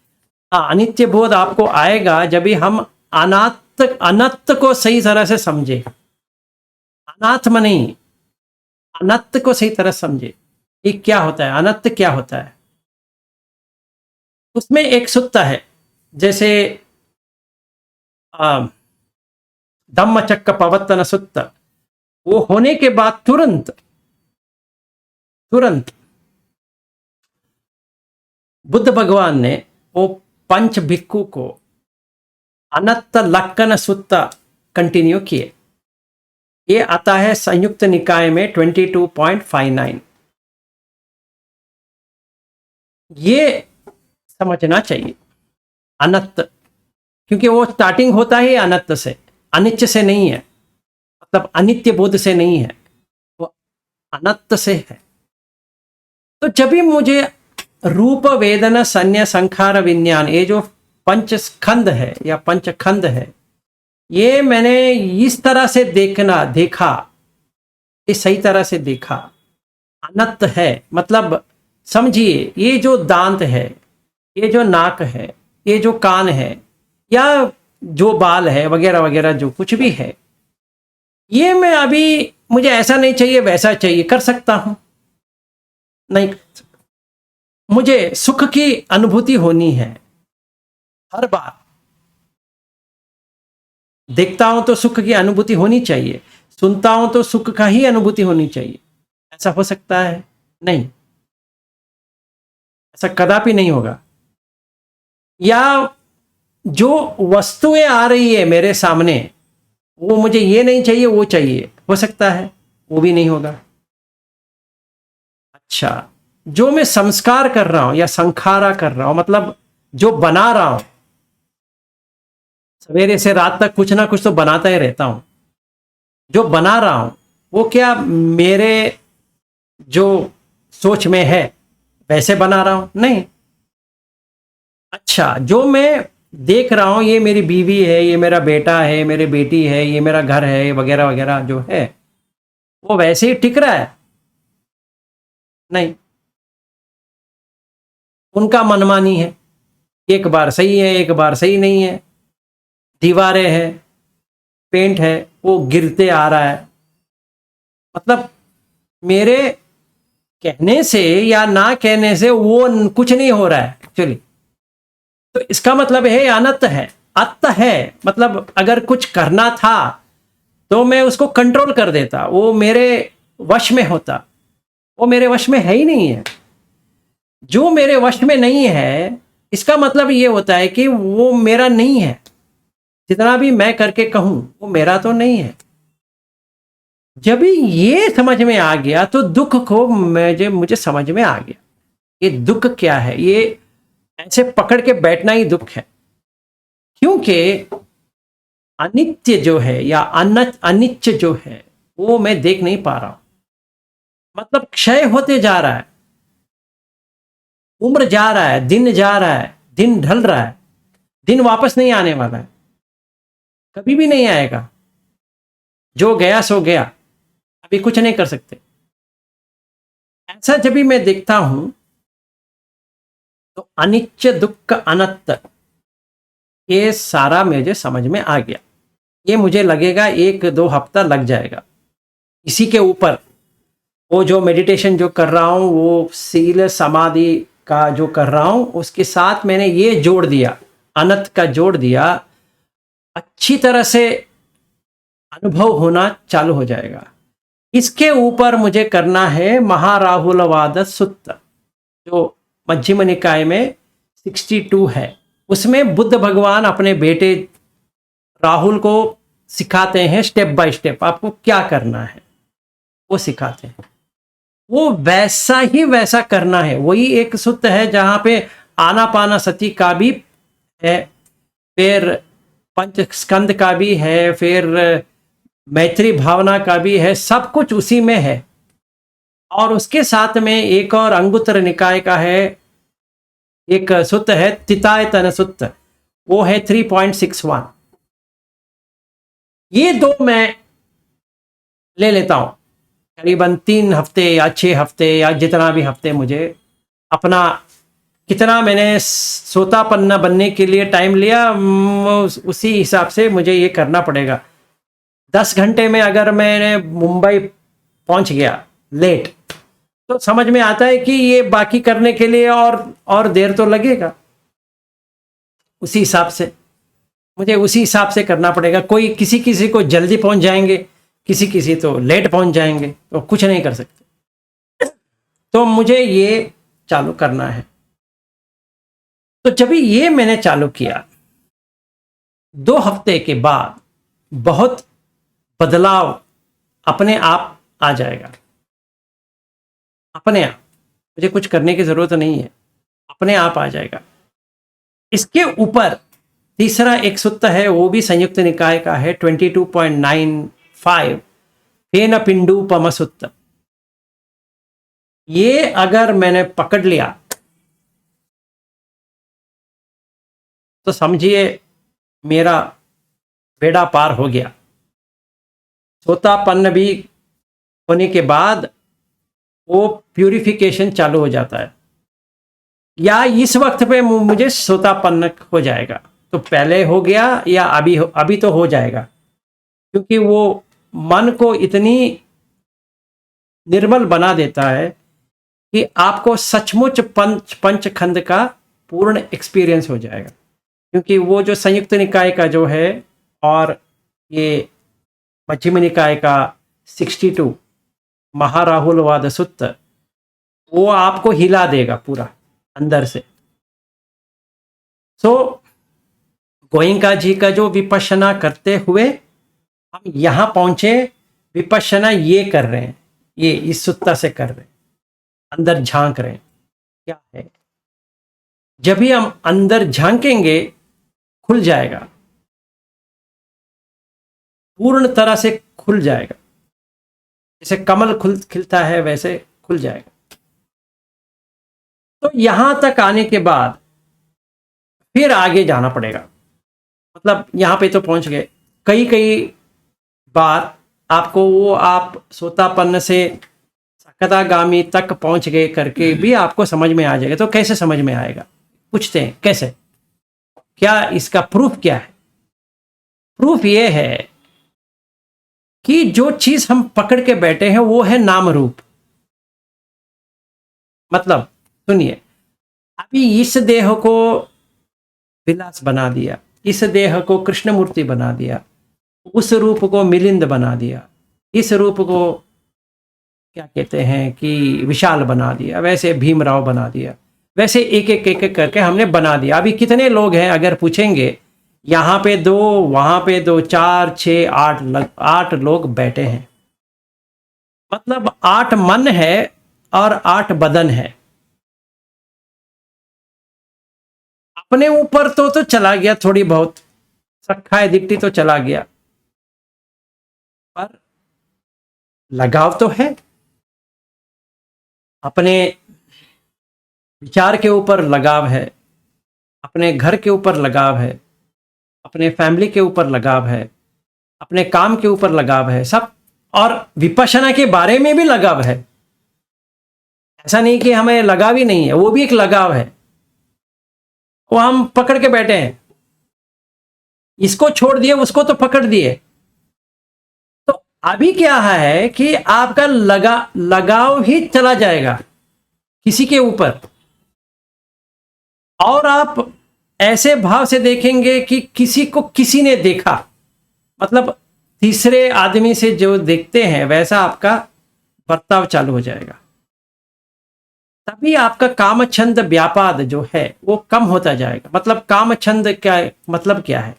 अनित्य बोध आपको आएगा जब भी हम अनाथ अनंत को सही तरह से समझे। अनात्म नहीं, अनंत को सही तरह समझे। ये क्या होता है, अनंत क्या होता है? उसमें एक सूत्र है, जैसे धम्मचक्र प्रवर्तन सूत्र, वो होने के बाद तुरंत तुरंत बुद्ध भगवान ने वो पंच भिक्खु को अनंत लक्कन सूत्र कंटिन्यू किए। ये आता है संयुक्त निकाय में 22.59। ये समझना चाहिए अनंत, क्योंकि वो स्टार्टिंग होता ही अनंत से, अनित्य से नहीं है, मतलब अनित्य बोध से नहीं है, वो अनंत से है। तो जब भी मुझे रूप वेदना संज्ञा संखार विज्ञान, ये जो पंच स्कंद है या पंचखंड है, ये मैंने इस तरह से देखा, ये सही तरह से देखा, अनंत है। मतलब समझिए, ये जो दांत है, ये जो नाक है, ये जो कान है, या जो बाल है वगैरह वगैरह, जो कुछ भी है, ये मैं अभी, मुझे ऐसा नहीं चाहिए वैसा चाहिए, कर सकता हूं? नहीं कर सकता। मुझे सुख की अनुभूति होनी है, हर बार देखता हूं तो सुख की अनुभूति होनी चाहिए, सुनता हूं तो सुख का ही अनुभूति होनी चाहिए। ऐसा हो सकता है? नहीं, ऐसा कदापि नहीं होगा। या जो वस्तुएं आ रही है मेरे सामने, वो मुझे ये नहीं चाहिए वो चाहिए, हो सकता है? वो भी नहीं होगा। अच्छा, जो मैं संस्कार कर रहा हूं या संखारा कर रहा हूं, मतलब जो बना रहा हूं, सवेरे से रात तक कुछ ना कुछ तो बनाता ही रहता हूं, जो बना रहा हूं वो क्या मेरे जो सोच में है वैसे बना रहा हूं? नहीं, अच्छा, जो मैं देख रहा हूँ, ये मेरी बीवी है, ये मेरा बेटा है, मेरी बेटी है, ये मेरा घर है, वगैरह वगैरह जो है, वो वैसे ही टिक रहा है? नहीं, उनका मनमानी है। एक बार सही है, एक बार सही नहीं है। दीवारें हैं, पेंट है, वो गिरते आ रहा है। मतलब मेरे कहने से या ना कहने से वो कुछ नहीं हो रहा है एक्चुअली। तो इसका मतलब है अनत है, अत है। मतलब अगर कुछ करना था तो मैं उसको कंट्रोल कर देता, वो मेरे वश में होता। वो मेरे वश में है ही नहीं है। जो मेरे वश में नहीं है, इसका मतलब ये होता है कि वो मेरा नहीं है। जितना भी मैं करके कहूं, वो मेरा तो नहीं है। जब भी ये समझ में आ गया तो दुख को मुझे समझ में आ गया। ये दुख क्या है? ये ऐसे पकड़ के बैठना ही दुख है। क्योंकि अनित्य जो है या अनित्य जो है, वो मैं देख नहीं पा रहा हूं। मतलब क्षय होते जा रहा है, उम्र जा रहा है, दिन जा रहा है, दिन ढल रहा है। दिन वापस नहीं आने वाला है, कभी भी नहीं आएगा। जो गया सो गया, अभी कुछ नहीं कर सकते। ऐसा जब भी मैं देखता हूं तो अनित्य दुख अनंत, ये सारा मुझे समझ में आ गया। ये मुझे लगेगा 1-2 हफ्ता लग जाएगा इसी के ऊपर। वो जो मेडिटेशन जो कर रहा हूँ, वो सील समाधि का जो कर रहा हूँ, उसके साथ मैंने ये जोड़ दिया, अनंत का जोड़ दिया। अच्छी तरह से अनुभव होना चालू हो जाएगा। इसके ऊपर मुझे करना है महाराहुलवाद सुत्त, जो मध्यम निकाय में 62 है। उसमें बुद्ध भगवान अपने बेटे राहुल को सिखाते हैं स्टेप बाय स्टेप, आपको क्या करना है वो सिखाते हैं। वो वैसा ही वैसा करना है। वही एक सूत्र है जहां पे आनापाना सती का भी है, फिर पंच स्कंद का भी है, फिर मैत्री भावना का भी है, सब कुछ उसी में है। और उसके साथ में एक और अंगुत्तर निकाय का है, एक सूत्र है तितायतन सूत्र, वो है 3.61। ये दो मैं ले लेता हूं करीबन 3 हफ्ते या 6 हफ्ते या जितना भी हफ्ते मुझे अपना, कितना मैंने सोतापन्ना बनने के लिए टाइम लिया, उसी हिसाब से मुझे ये करना पड़ेगा। 10 घंटे में अगर मैंने मुंबई पहुंच गया लेट, तो समझ में आता है कि ये बाकी करने के लिए और देर तो लगेगा। उसी हिसाब से मुझे उसी हिसाब से करना पड़ेगा। कोई किसी किसी को जल्दी पहुंच जाएंगे, किसी किसी तो लेट पहुंच जाएंगे, तो कुछ नहीं कर सकते। तो मुझे ये चालू करना है। तो जब ये मैंने चालू किया, 2 हफ्ते के बाद बहुत बदलाव अपने आप आ जाएगा। अपने आप, मुझे कुछ करने की जरूरत नहीं है, अपने आप आ जाएगा। इसके ऊपर तीसरा एक सूत्र है, वो भी संयुक्त निकाय का है, 22.95 फेन पिंडूपम सूत्र। ये अगर मैंने पकड़ लिया तो समझिए मेरा बेड़ा पार हो गया। सोतापन्न भी होने के बाद वो प्यूरिफिकेशन चालू हो जाता है, या इस वक्त पे मुझे सोतापन्न हो जाएगा। तो पहले हो गया या अभी तो हो जाएगा, क्योंकि वो मन को इतनी निर्मल बना देता है कि आपको सचमुच पंचखंड का पूर्ण एक्सपीरियंस हो जाएगा। क्योंकि वो जो संयुक्त निकाय का जो है और ये मध्यम निकाय का 62 महाराहुलवाद सूत्र, वो आपको हिला देगा पूरा अंदर से। सो गोयंका जी का जो विपश्यना करते हुए हम यहां पहुंचे, विपश्यना ये कर रहे हैं, ये इस सूत्र से कर रहे हैं, अंदर झांक रहे हैं क्या है। जब भी हम अंदर झांकेंगे खुल जाएगा, पूर्ण तरह से खुल जाएगा। जैसे कमल खिलता है वैसे खुल जाएगा। तो यहां तक आने के बाद फिर आगे जाना पड़ेगा। मतलब यहाँ पे तो पहुंच गए, कई कई बार आपको वो आप सोतापन्न से सकदागामी तक पहुंच गए करके भी आपको समझ में आ जाएगा। तो कैसे समझ में आएगा, पूछते हैं कैसे, क्या इसका प्रूफ क्या है? प्रूफ ये है कि जो चीज हम पकड़ के बैठे हैं वो है नाम रूप। मतलब सुनिए, अभी इस देह को विलास बना दिया, इस देह को कृष्ण मूर्ति बना दिया, उस रूप को मिलिंद बना दिया, इस रूप को क्या कहते हैं कि विशाल बना दिया, वैसे भीमराव बना दिया, वैसे एक एक एक एक करके हमने बना दिया। अभी कितने लोग हैं अगर पूछेंगे, यहाँ पे 2, वहां पे 2, 4, 6, 8 लोग बैठे हैं। मतलब 8 मन है और 8 बदन है। अपने ऊपर तो चला गया थोड़ी बहुत, सखाए दिट्टी तो चला गया, पर लगाव तो है। अपने विचार के ऊपर लगाव है, अपने घर के ऊपर लगाव है, अपने फैमिली के ऊपर लगाव है, अपने काम के ऊपर लगाव है, सब। और विपश्यना के बारे में भी लगाव है। ऐसा नहीं कि हमें लगाव ही नहीं है, वो भी एक लगाव है। वो हम पकड़ के बैठे हैं, इसको छोड़ दिए उसको तो पकड़ दिए। तो अभी क्या है कि आपका लगाव ही चला जाएगा किसी के ऊपर, और आप ऐसे भाव से देखेंगे कि किसी को किसी ने देखा। मतलब तीसरे आदमी से जो देखते हैं वैसा आपका बर्ताव चालू हो जाएगा। तभी आपका कामछंद व्यापाद जो है वो कम होता जाएगा। मतलब कामछंद क्या मतलब क्या है?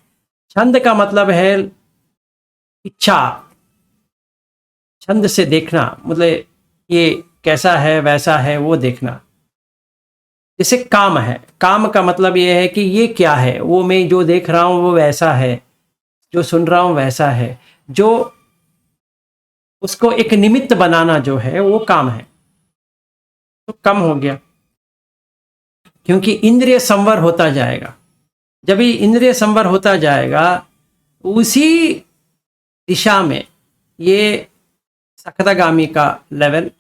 छंद का मतलब है इच्छा, छंद से देखना, मतलब ये कैसा है वैसा है वो देखना। जैसे काम है, काम का मतलब ये है कि ये क्या है, वो मैं जो देख रहा हूं वो वैसा है, जो सुन रहा हूं वैसा है, जो उसको एक निमित्त बनाना जो है वो काम है। तो कम हो गया, क्योंकि इंद्रिय संवर होता जाएगा। जब ये इंद्रिय संवर होता जाएगा उसी दिशा में ये सकदागामी का लेवल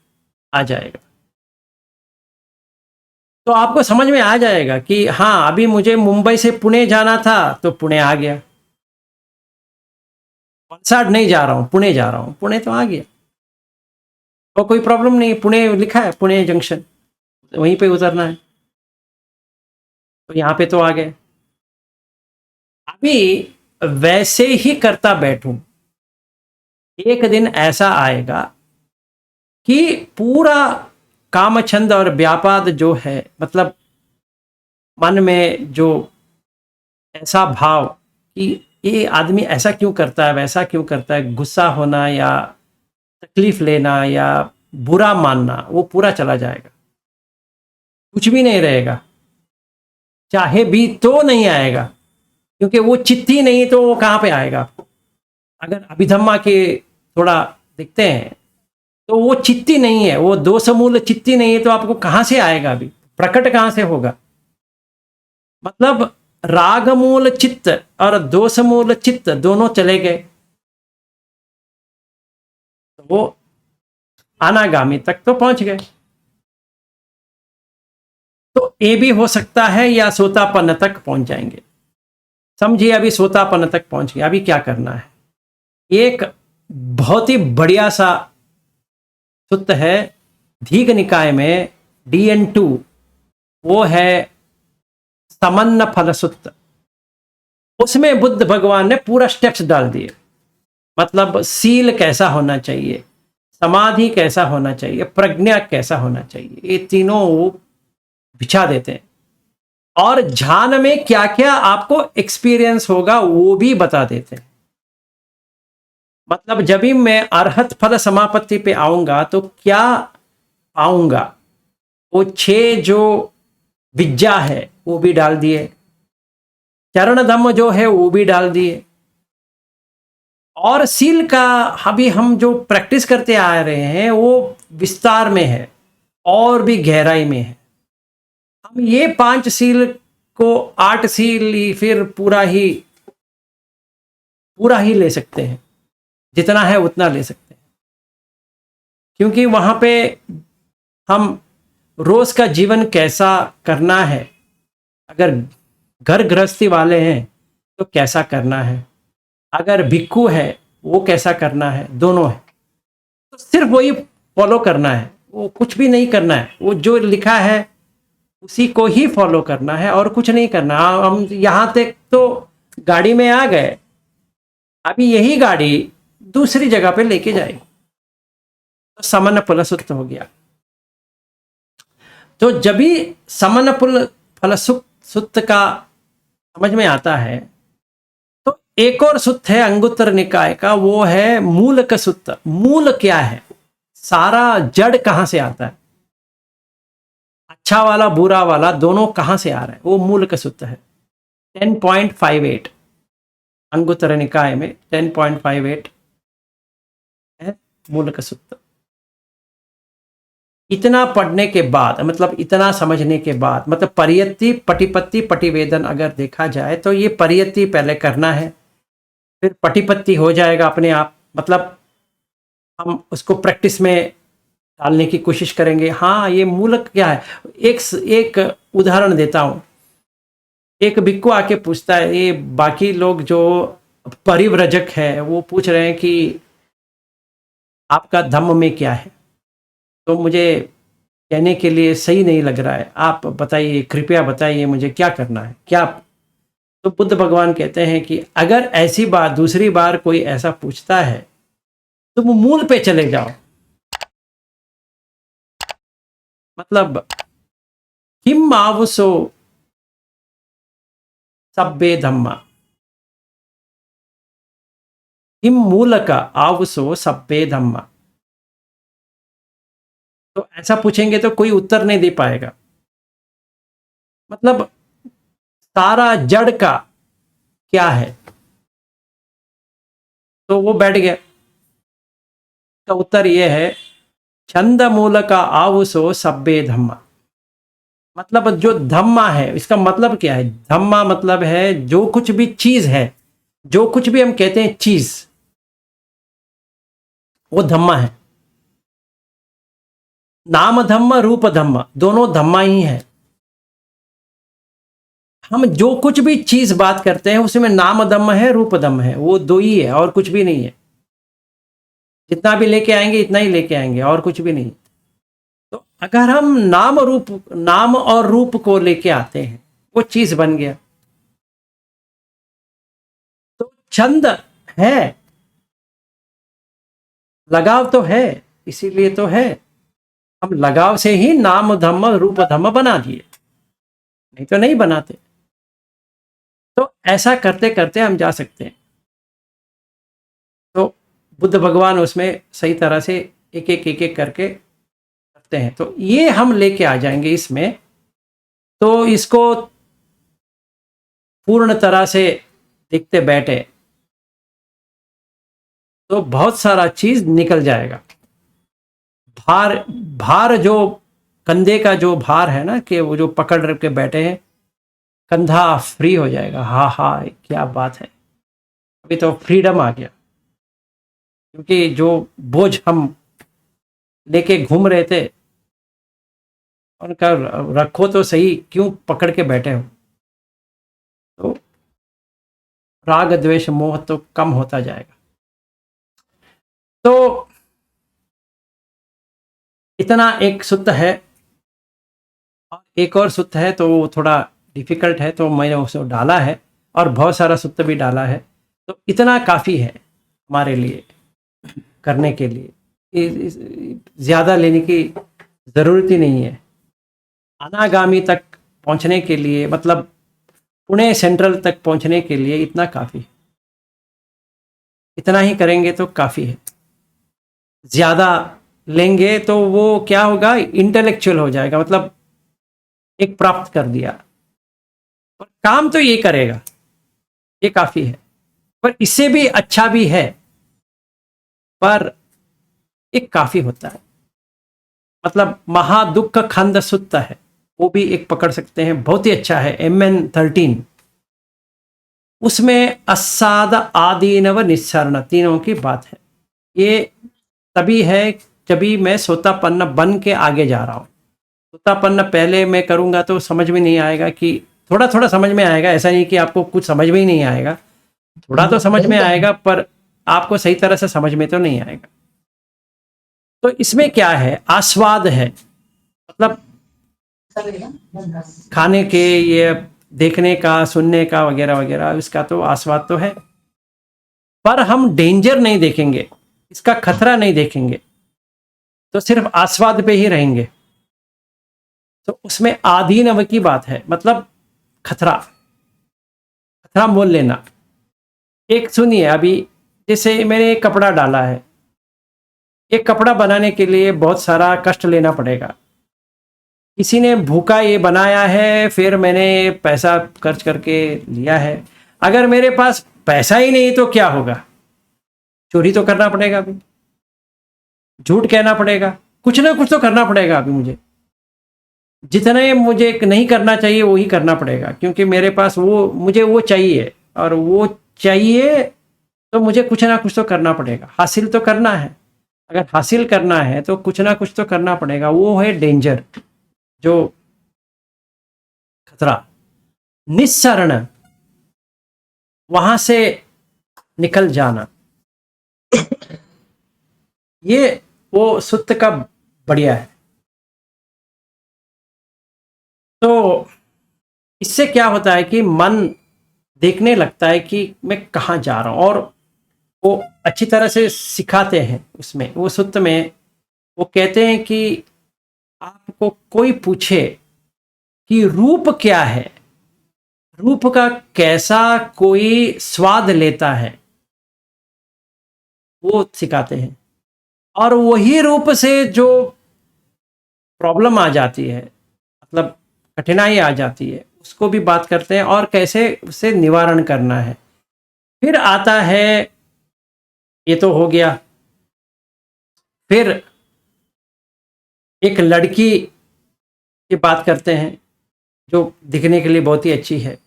आ जाएगा। तो आपको समझ में आ जाएगा कि हाँ, अभी मुझे मुंबई से पुणे जाना था तो पुणे आ गया, वलसाड नहीं जा रहा हूँ पुणे जा रहा हूँ, पुणे तो आ गया। तो कोई प्रॉब्लम नहीं, पुणे लिखा है, पुणे जंक्शन, वहीं पे उतरना है, तो यहाँ पे तो आ गए। अभी वैसे ही करता बैठूं, एक दिन ऐसा आएगा कि पूरा कामछंद और व्यापाद जो है, मतलब मन में जो ऐसा भाव कि ये आदमी ऐसा क्यों करता है वैसा क्यों करता है, गुस्सा होना या तकलीफ लेना या बुरा मानना, वो पूरा चला जाएगा। कुछ भी नहीं रहेगा, चाहे भी तो नहीं आएगा, क्योंकि वो चित्ती नहीं तो वो कहाँ पे आएगा। अगर अभिधम्मा के थोड़ा देखते हैं तो वो चित्ती नहीं है, वो दोषमूल चित्ती नहीं है, तो आपको कहाँ से आएगा, अभी प्रकट कहाँ से होगा। मतलब रागमूल चित्त और दोषमूल चित्त दोनों चले गए, तो वो अनागामी तक तो पहुंच गए। तो ये भी हो सकता है, या सोतापन्न तक पहुंच जाएंगे। समझिए अभी सोतापन्न तक पहुंच गया, अभी क्या करना है। एक बहुत ही बढ़िया सा सूत्र है दीघ निकाय में DN2, वो है समन्न फल सूत्र। उसमें बुद्ध भगवान ने पूरा स्टेप्स डाल दिए। मतलब सील कैसा होना चाहिए, समाधि कैसा होना चाहिए, प्रज्ञा कैसा होना चाहिए, ये तीनों बिछा देते हैं। और ध्यान में क्या क्या आपको एक्सपीरियंस होगा वो भी बता देते हैं। मतलब जब भी मैं अरहत फल समापत्ति पे आऊंगा तो क्या पाऊंगा, वो 6 जो विद्या है वो भी डाल दिए, चरण धम्म जो है वो भी डाल दिए। और सील का अभी हम जो प्रैक्टिस करते आ रहे हैं वो विस्तार में है और भी गहराई में है। हम ये 5 सील को 8 सी ली, फिर पूरा ही ले सकते हैं, जितना है उतना ले सकते हैं, क्योंकि वहां पे हम रोज का जीवन कैसा करना है, अगर घर गृहस्थी वाले हैं तो कैसा करना है, अगर भिक्खु है वो कैसा करना है, दोनों है। तो सिर्फ वही फॉलो करना है, वो कुछ भी नहीं करना है, वो जो लिखा है उसी को ही फॉलो करना है और कुछ नहीं करना। हम यहाँ तक तो गाड़ी में आ गए, अभी यही गाड़ी दूसरी जगह पे लेके जाएगी, तो समन फलसुक्त हो गया। तो जब भी समन फलसुक्त का समझ में आता है, तो एक और सुत्त है अंगुत्तर निकाय का, वो है मूलक सुत्त। मूल क्या है, सारा जड़ कहां से आता है, अच्छा वाला बुरा वाला दोनों कहां से आ रहा है, वो मूलक सुत्त है। 10.58 अंगुत्तर निकाय में 10.58 है मूलक सुत्त। इतना पढ़ने के बाद, मतलब इतना समझने के बाद, मतलब परियत्ति पटिपत्ति पटिवेदन अगर देखा जाए तो ये परियत्ति पहले करना है, फिर पटिपत्ति हो जाएगा अपने आप। मतलब हम उसको प्रैक्टिस में डालने की कोशिश करेंगे। हाँ, ये मूलक क्या है, एक उदाहरण देता हूँ। एक भिक्खु आके पूछता है, ये बाकी लोग जो परिव्रजक है वो पूछ रहे हैं कि आपका धम्म में क्या है, तो मुझे कहने के लिए सही नहीं लग रहा है, आप बताइए, कृपया बताइए मुझे क्या करना है, क्या। तो बुद्ध भगवान कहते हैं कि अगर ऐसी बात दूसरी बार कोई ऐसा पूछता है तो वो मूल पे चले जाओ। मतलब किम आवसो सब्बे धम्मा, किम मूलक आवसो सब्बे धम्मा। तो ऐसा पूछेंगे तो कोई उत्तर नहीं दे पाएगा। मतलब सारा जड़ का क्या है, तो वो बैठ गया। तो उत्तर ये है, छंद मूलक आवसो सब्बे धम्मा। मतलब जो धम्मा है, इसका मतलब क्या है, धम्मा मतलब है जो कुछ भी चीज है, जो कुछ भी हम कहते हैं चीज, वो धम्मा है। नाम धम्म रूप धम्म, दोनों धम्मा ही है। हम जो कुछ भी चीज बात करते हैं उसमें नाम धम्म है, रूप धम्म है, वो दो ही है और कुछ भी नहीं है। जितना भी लेके आएंगे इतना ही लेके आएंगे और कुछ भी नहीं। तो अगर हम नाम और रूप को लेके आते हैं, वो चीज बन गया। तो छंद है, लगाव तो है, इसीलिए तो है। हम लगाव से ही नाम धम्म रूप धम्म बना दिए, नहीं तो नहीं बनाते। तो ऐसा करते करते हम जा सकते हैं। तो बुद्ध भगवान उसमें सही तरह से एक एक करके करते हैं। तो ये हम लेके आ जाएंगे इसमें, तो इसको पूर्ण तरह से देखते बैठे तो बहुत सारा चीज निकल जाएगा। भार भार जो कंधे का जो भार है ना, कि वो जो पकड़ के बैठे हैं, कंधा फ्री हो जाएगा। हाँ हाँ, क्या बात है, अभी तो फ्रीडम आ गया। क्योंकि जो बोझ हम लेके घूम रहे थे उनका रखो तो सही, क्यों पकड़ के बैठे हो। तो राग द्वेष मोह तो कम होता जाएगा। तो इतना एक सूत्र है, और एक और सूत्र है तो वो थोड़ा डिफिकल्ट है, तो मैंने उसे डाला है, और बहुत सारा सूत्र भी डाला है। तो इतना काफ़ी है हमारे लिए करने के लिए, ज़्यादा लेने की ज़रूरत ही नहीं है। अनागामी तक पहुंचने के लिए, मतलब पुणे सेंट्रल तक पहुंचने के लिए इतना काफ़ी है। इतना ही करेंगे तो काफ़ी है। ज़्यादा लेंगे तो वो क्या होगा, इंटेलेक्चुअल हो जाएगा, मतलब एक प्राप्त कर दिया, पर काम तो ये करेगा, ये काफ़ी है। पर इससे भी अच्छा भी है, पर एक काफ़ी होता है। मतलब महादुख खंद सुत्त है, वो भी एक पकड़ सकते हैं, बहुत ही अच्छा है, MN13। उसमें अस्साद आदीनव निस्सरण तीनों की बात है। ये तभी है जभी मैं सोतापन्न बन के आगे जा रहा हूँ। सोतापन्न पहले मैं करूँगा तो समझ में नहीं आएगा, कि थोड़ा थोड़ा समझ में आएगा, ऐसा नहीं कि आपको कुछ समझ में ही नहीं आएगा, थोड़ा तो समझ में आएगा, पर आपको सही तरह से समझ में तो नहीं आएगा। तो इसमें क्या है, आस्वाद है, मतलब खाने के, ये देखने का, सुनने का वगैरह वगैरह, इसका तो आस्वाद तो है, पर हम डेंजर नहीं देखेंगे, इसका खतरा नहीं देखेंगे, तो सिर्फ आस्वाद पे ही रहेंगे। तो उसमें आधीनव की बात है, मतलब खतरा, खतरा मोल लेना। एक सुनिए, अभी जैसे मैंने एक कपड़ा डाला है, एक कपड़ा बनाने के लिए बहुत सारा कष्ट लेना पड़ेगा। किसी ने भूखा ये बनाया है, फिर मैंने पैसा खर्च करके लिया है। अगर मेरे पास पैसा ही नहीं तो क्या होगा, चोरी तो करना पड़ेगा, अभी झूठ कहना पड़ेगा, कुछ ना कुछ तो करना पड़ेगा अभी मुझे। जितने मुझे नहीं करना चाहिए वही करना पड़ेगा, क्योंकि मेरे पास वो, मुझे वो चाहिए, और वो चाहिए तो मुझे कुछ ना कुछ तो करना पड़ेगा, हासिल तो करना है। अगर हासिल करना है तो कुछ ना कुछ तो करना पड़ेगा, वो है डेंजर, जो खतरा। निस्सरण, वहां से निकल जाना, ये वो सुत्त का बढ़िया है। तो इससे क्या होता है कि मन देखने लगता है कि मैं कहाँ जा रहा हूँ, और वो अच्छी तरह से सिखाते हैं उसमें, वो सुत्त में वो कहते हैं कि आपको कोई पूछे कि रूप क्या है, रूप का कैसा कोई स्वाद लेता है, वो सिखाते हैं। और वही रूप से जो प्रॉब्लम आ जाती है, मतलब कठिनाई आ जाती है, उसको भी बात करते हैं, और कैसे उसे निवारण करना है। फिर आता है, ये तो हो गया, फिर एक लड़की की बात करते हैं जो दिखने के लिए बहुत ही अच्छी है,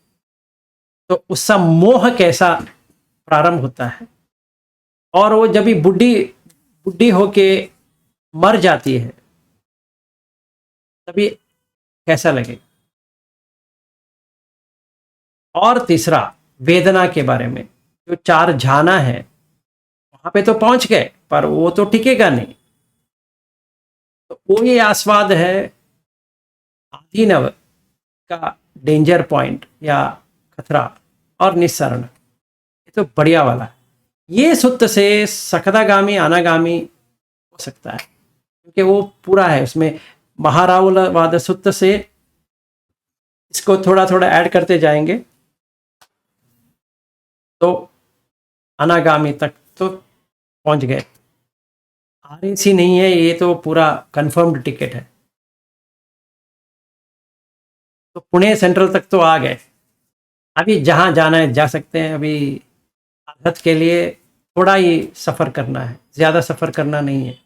तो उसका मोह कैसा प्रारंभ होता है, और वो जब भी बुढ़ी बुढ़ी होके मर जाती है तभी कैसा लगे। और तीसरा, वेदना के बारे में, जो चार झाना है, वहां पे तो पहुंच गए पर वो तो टिकेगा नहीं, तो वो ये आस्वाद है, आधीनव का डेंजर पॉइंट या खतरा, और निस्सरण, ये तो बढ़िया वाला है। ये सुत्त से सकदागामी अनागामी हो सकता है, क्योंकि वो पूरा है उसमें। महाराहुलवाद सुत्त से इसको थोड़ा थोड़ा ऐड करते जाएंगे तो अनागामी तक तो पहुंच गए। RAC नहीं है, ये तो पूरा कंफर्म्ड टिकट है, तो पुणे सेंट्रल तक तो आ गए। अभी जहां जाना है जा सकते हैं, अभी आदत के लिए थोड़ा ही सफ़र करना है, ज़्यादा सफ़र करना नहीं है।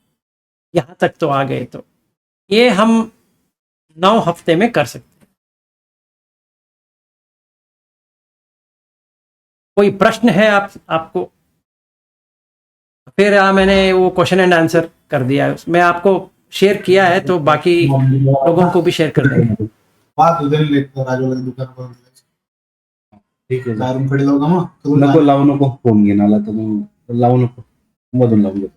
यहाँ तक तो आ गए, तो ये हम 9 हफ्ते में कर सकते हैं। कोई प्रश्न है आपको? फिर मैंने वो क्वेश्चन एंड आंसर कर दिया है, मैं आपको शेयर किया है, तो बाकी लोगों को भी शेयर कर देंगे। बात उधर लेकर राजवाला की दुकान पर ठीक आहे दारूकडे लावू का मग नको लावू नको फोन घेऊन आला तर मग लावू नको मधून लावून दे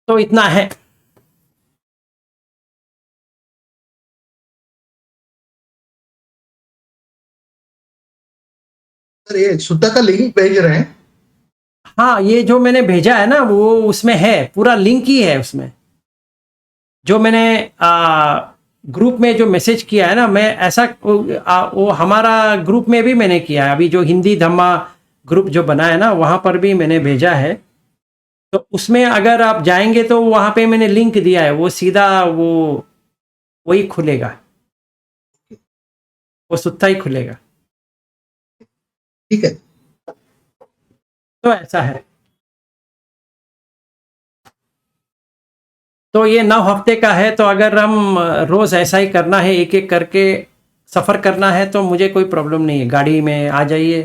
तो इतना है। सर ये सुत्ता का लिंक भेज रहे हैं। हाँ, ये जो मैंने भेजा है ना, वो उसमें है, पूरा लिंक ही है उसमें। जो मैंने ग्रुप में जो मैसेज किया है ना, मैं ऐसा वो हमारा ग्रुप में भी मैंने किया है, अभी जो हिंदी धम्मा ग्रुप जो बना है ना, वहाँ पर भी मैंने भेजा है। तो उसमें अगर आप जाएंगे तो वहाँ पे मैंने लिंक दिया है, वो सीधा वो वही खुलेगा, वो सुत्ता ही खुलेगा। ठीक है। तो ऐसा है। तो ये 9 हफ्ते का है, तो अगर हम रोज ऐसा ही करना है, एक एक करके सफर करना है, तो मुझे कोई प्रॉब्लम नहीं है। गाड़ी में आ जाइए,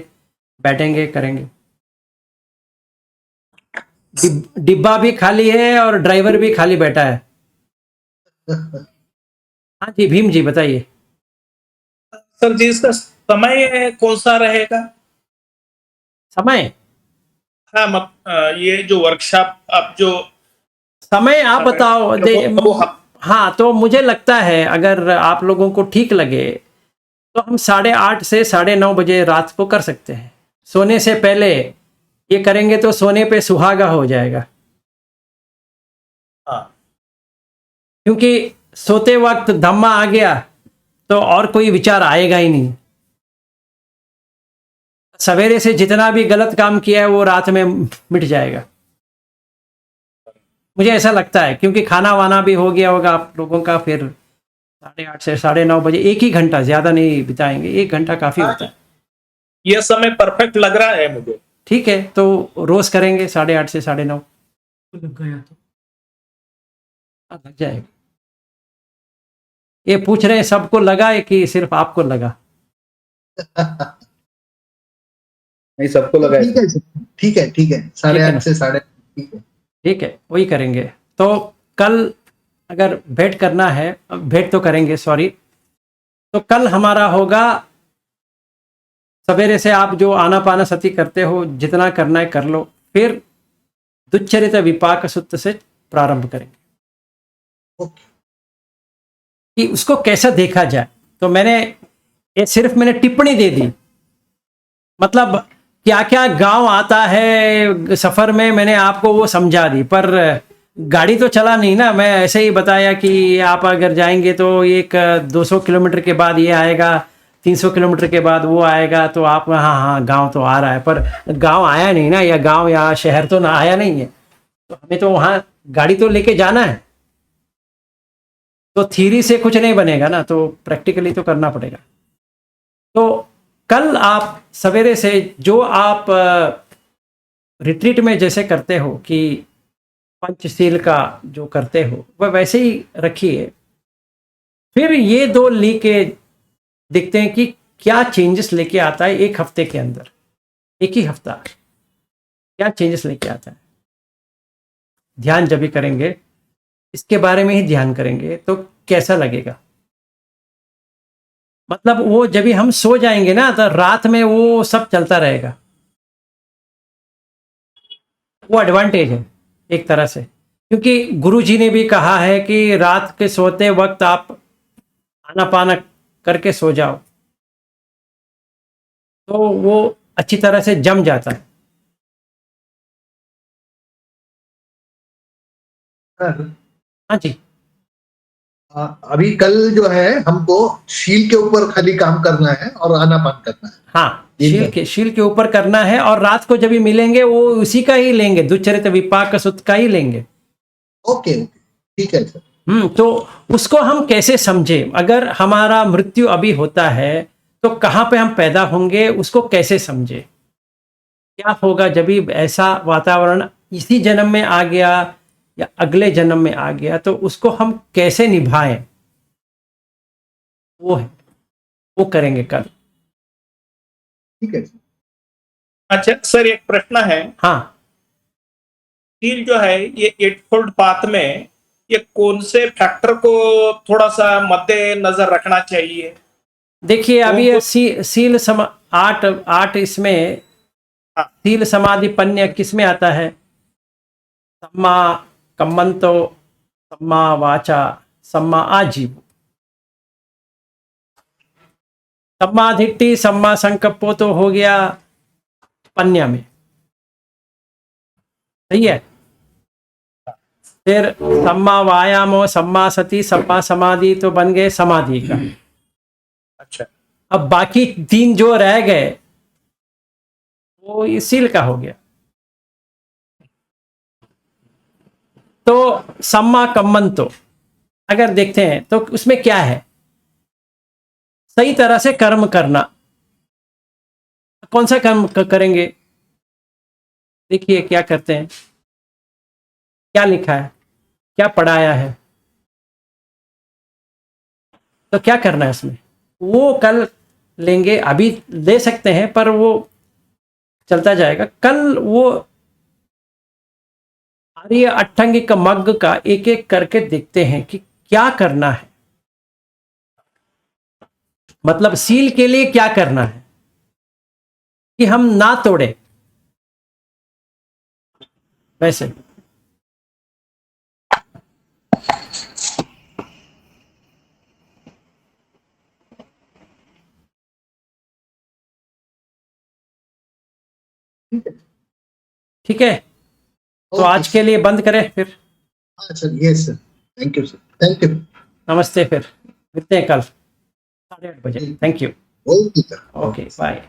बैठेंगे, करेंगे। डिब्बा भी खाली है और ड्राइवर भी खाली बैठा है। हाँ जी, भीम जी बताइए। सर जी, इसका समय कौन सा रहेगा? समय? हाँ, ये जो वर्कशॉप आप जो समय आप बताओ हाँ, तो मुझे लगता है अगर आप लोगों को ठीक लगे तो हम 8:30 से 9:30 रात को कर सकते हैं। सोने से पहले ये करेंगे तो सोने पे सुहागा हो जाएगा। हाँ, क्योंकि सोते वक्त धम्मा आ गया तो और कोई विचार आएगा ही नहीं। सवेरे से जितना भी गलत काम किया है वो रात में मिट जाएगा, मुझे ऐसा लगता है। क्योंकि खाना वाना भी हो गया होगा आप लोगों का, फिर 8:30 से 9:30 एक ही घंटा, ज़्यादा नहीं बिताएंगे, 1 घंटा काफ़ी होता है। यह समय परफेक्ट लग रहा है मुझे। ठीक है, तो रोज करेंगे 8:30 से 9:30। लग गया तो लग जाएगा। ये पूछ रहे हैं सबको लगा है कि सिर्फ आपको लगा? नहीं, सबको लगा है। ठीक है ठीक है ठीक है, 8:30 से 8:30, ठीक है। ठीक है, वही करेंगे। तो कल अगर भेंट करना है, भेंट तो करेंगे, सॉरी। तो कल हमारा होगा सवेरे से, आप जो आनापाना सती करते हो जितना करना है कर लो, फिर दुच्चरित विपाक सूत्र से प्रारंभ करेंगे कि उसको कैसा देखा जाए। तो मैंने मैंने टिप्पणी दे दी, मतलब क्या क्या गांव आता है सफर में, मैंने आपको वो समझा दी। पर गाड़ी तो चला नहीं ना, मैं ऐसे ही बताया कि आप अगर जाएंगे तो एक 200 किलोमीटर के बाद ये आएगा, 300 किलोमीटर के बाद वो आएगा, तो आप हाँ हाँ गांव तो आ रहा है, पर गांव आया नहीं ना, या गांव या शहर तो ना आया नहीं है। तो हमें तो वहाँ गाड़ी तो लेके जाना है। तो थ्योरी से कुछ नहीं बनेगा ना, तो प्रैक्टिकली तो करना पड़ेगा। तो कल आप सवेरे से जो आप रिट्रीट में जैसे करते हो कि पंचशील का जो करते हो वह वैसे ही रखिए। फिर ये 2 लेके देखते हैं कि क्या चेंजेस लेके आता है 1 हफ्ते के अंदर। 1 ही हफ्ता क्या चेंजेस लेके आता है। ध्यान जब भी करेंगे इसके बारे में ही ध्यान करेंगे तो कैसा लगेगा। मतलब वो जब भी हम सो जाएंगे ना, तो रात में वो सब चलता रहेगा। वो एडवांटेज है एक तरह से, क्योंकि गुरुजी ने भी कहा है कि रात के सोते वक्त आप आनापाना करके सो जाओ, तो वो अच्छी तरह से जम जाता है। हाँ जी, अभी कल जो है हमको शील के ऊपर खाली काम करना है और आनापान करना है। हाँ, शील के ऊपर करना है, और रात को जब भी मिलेंगे वो उसी का ही लेंगे, दुच्चरित विपाक सूत्र का ही लेंगे। ओके ओके, ठीक है सर। तो उसको हम कैसे समझे, अगर हमारा मृत्यु अभी होता है तो कहाँ पे हम पैदा होंगे, उसको कैसे समझे, क्या होगा जब भी ऐसा वातावरण इसी जन्म में आ गया या अगले जन्म में आ गया, तो उसको हम कैसे निभाएं, वो है, वो करेंगे कल। ठीक है सर। अच्छा सर, एक प्रश्न है। हाँ, शील जो है ये 8-fold पाथ में ये कौन से फैक्टर को थोड़ा सा मद्देनजर रखना चाहिए? देखिए अभी ये सील आठ इसमें हाँ। सील समाधि पन्य किसमें आता है? सम्मा कम्मंतो, सम्मा वाचा, सम्मा आजीव। सम्मा दिट्ठी, सम्मा संकल्पो तो हो गया पन्या में, सही है। फिर सम्मा वायामो, सम्मा सती, सम्मा समाधि तो बन गए समाधि का। अच्छा, अब बाकी 3 जो रह गए वो सील का हो गया। तो सम्मा कम्मंतो अगर देखते हैं तो उसमें क्या है? सही तरह से कर्म करना। कौन सा कर्म करेंगे? देखिए क्या करते हैं, क्या लिखा है, क्या पढ़ाया है, तो क्या करना है इसमें। वो कल लेंगे, अभी ले सकते हैं पर वो चलता जाएगा। कल वो आर्य अट्टांगिक मग्ग का एक एक करके देखते हैं कि क्या करना है, मतलब सील के लिए क्या करना है कि हम ना तोड़े। वैसे ठीक है, तो आज के लिए बंद करें फिर। हाँ sir, yes sir, thank you sir, thank you. नमस्ते, फिर मिलते हैं कल 8:30 बजे। Thank you. Okay sir, okay bye.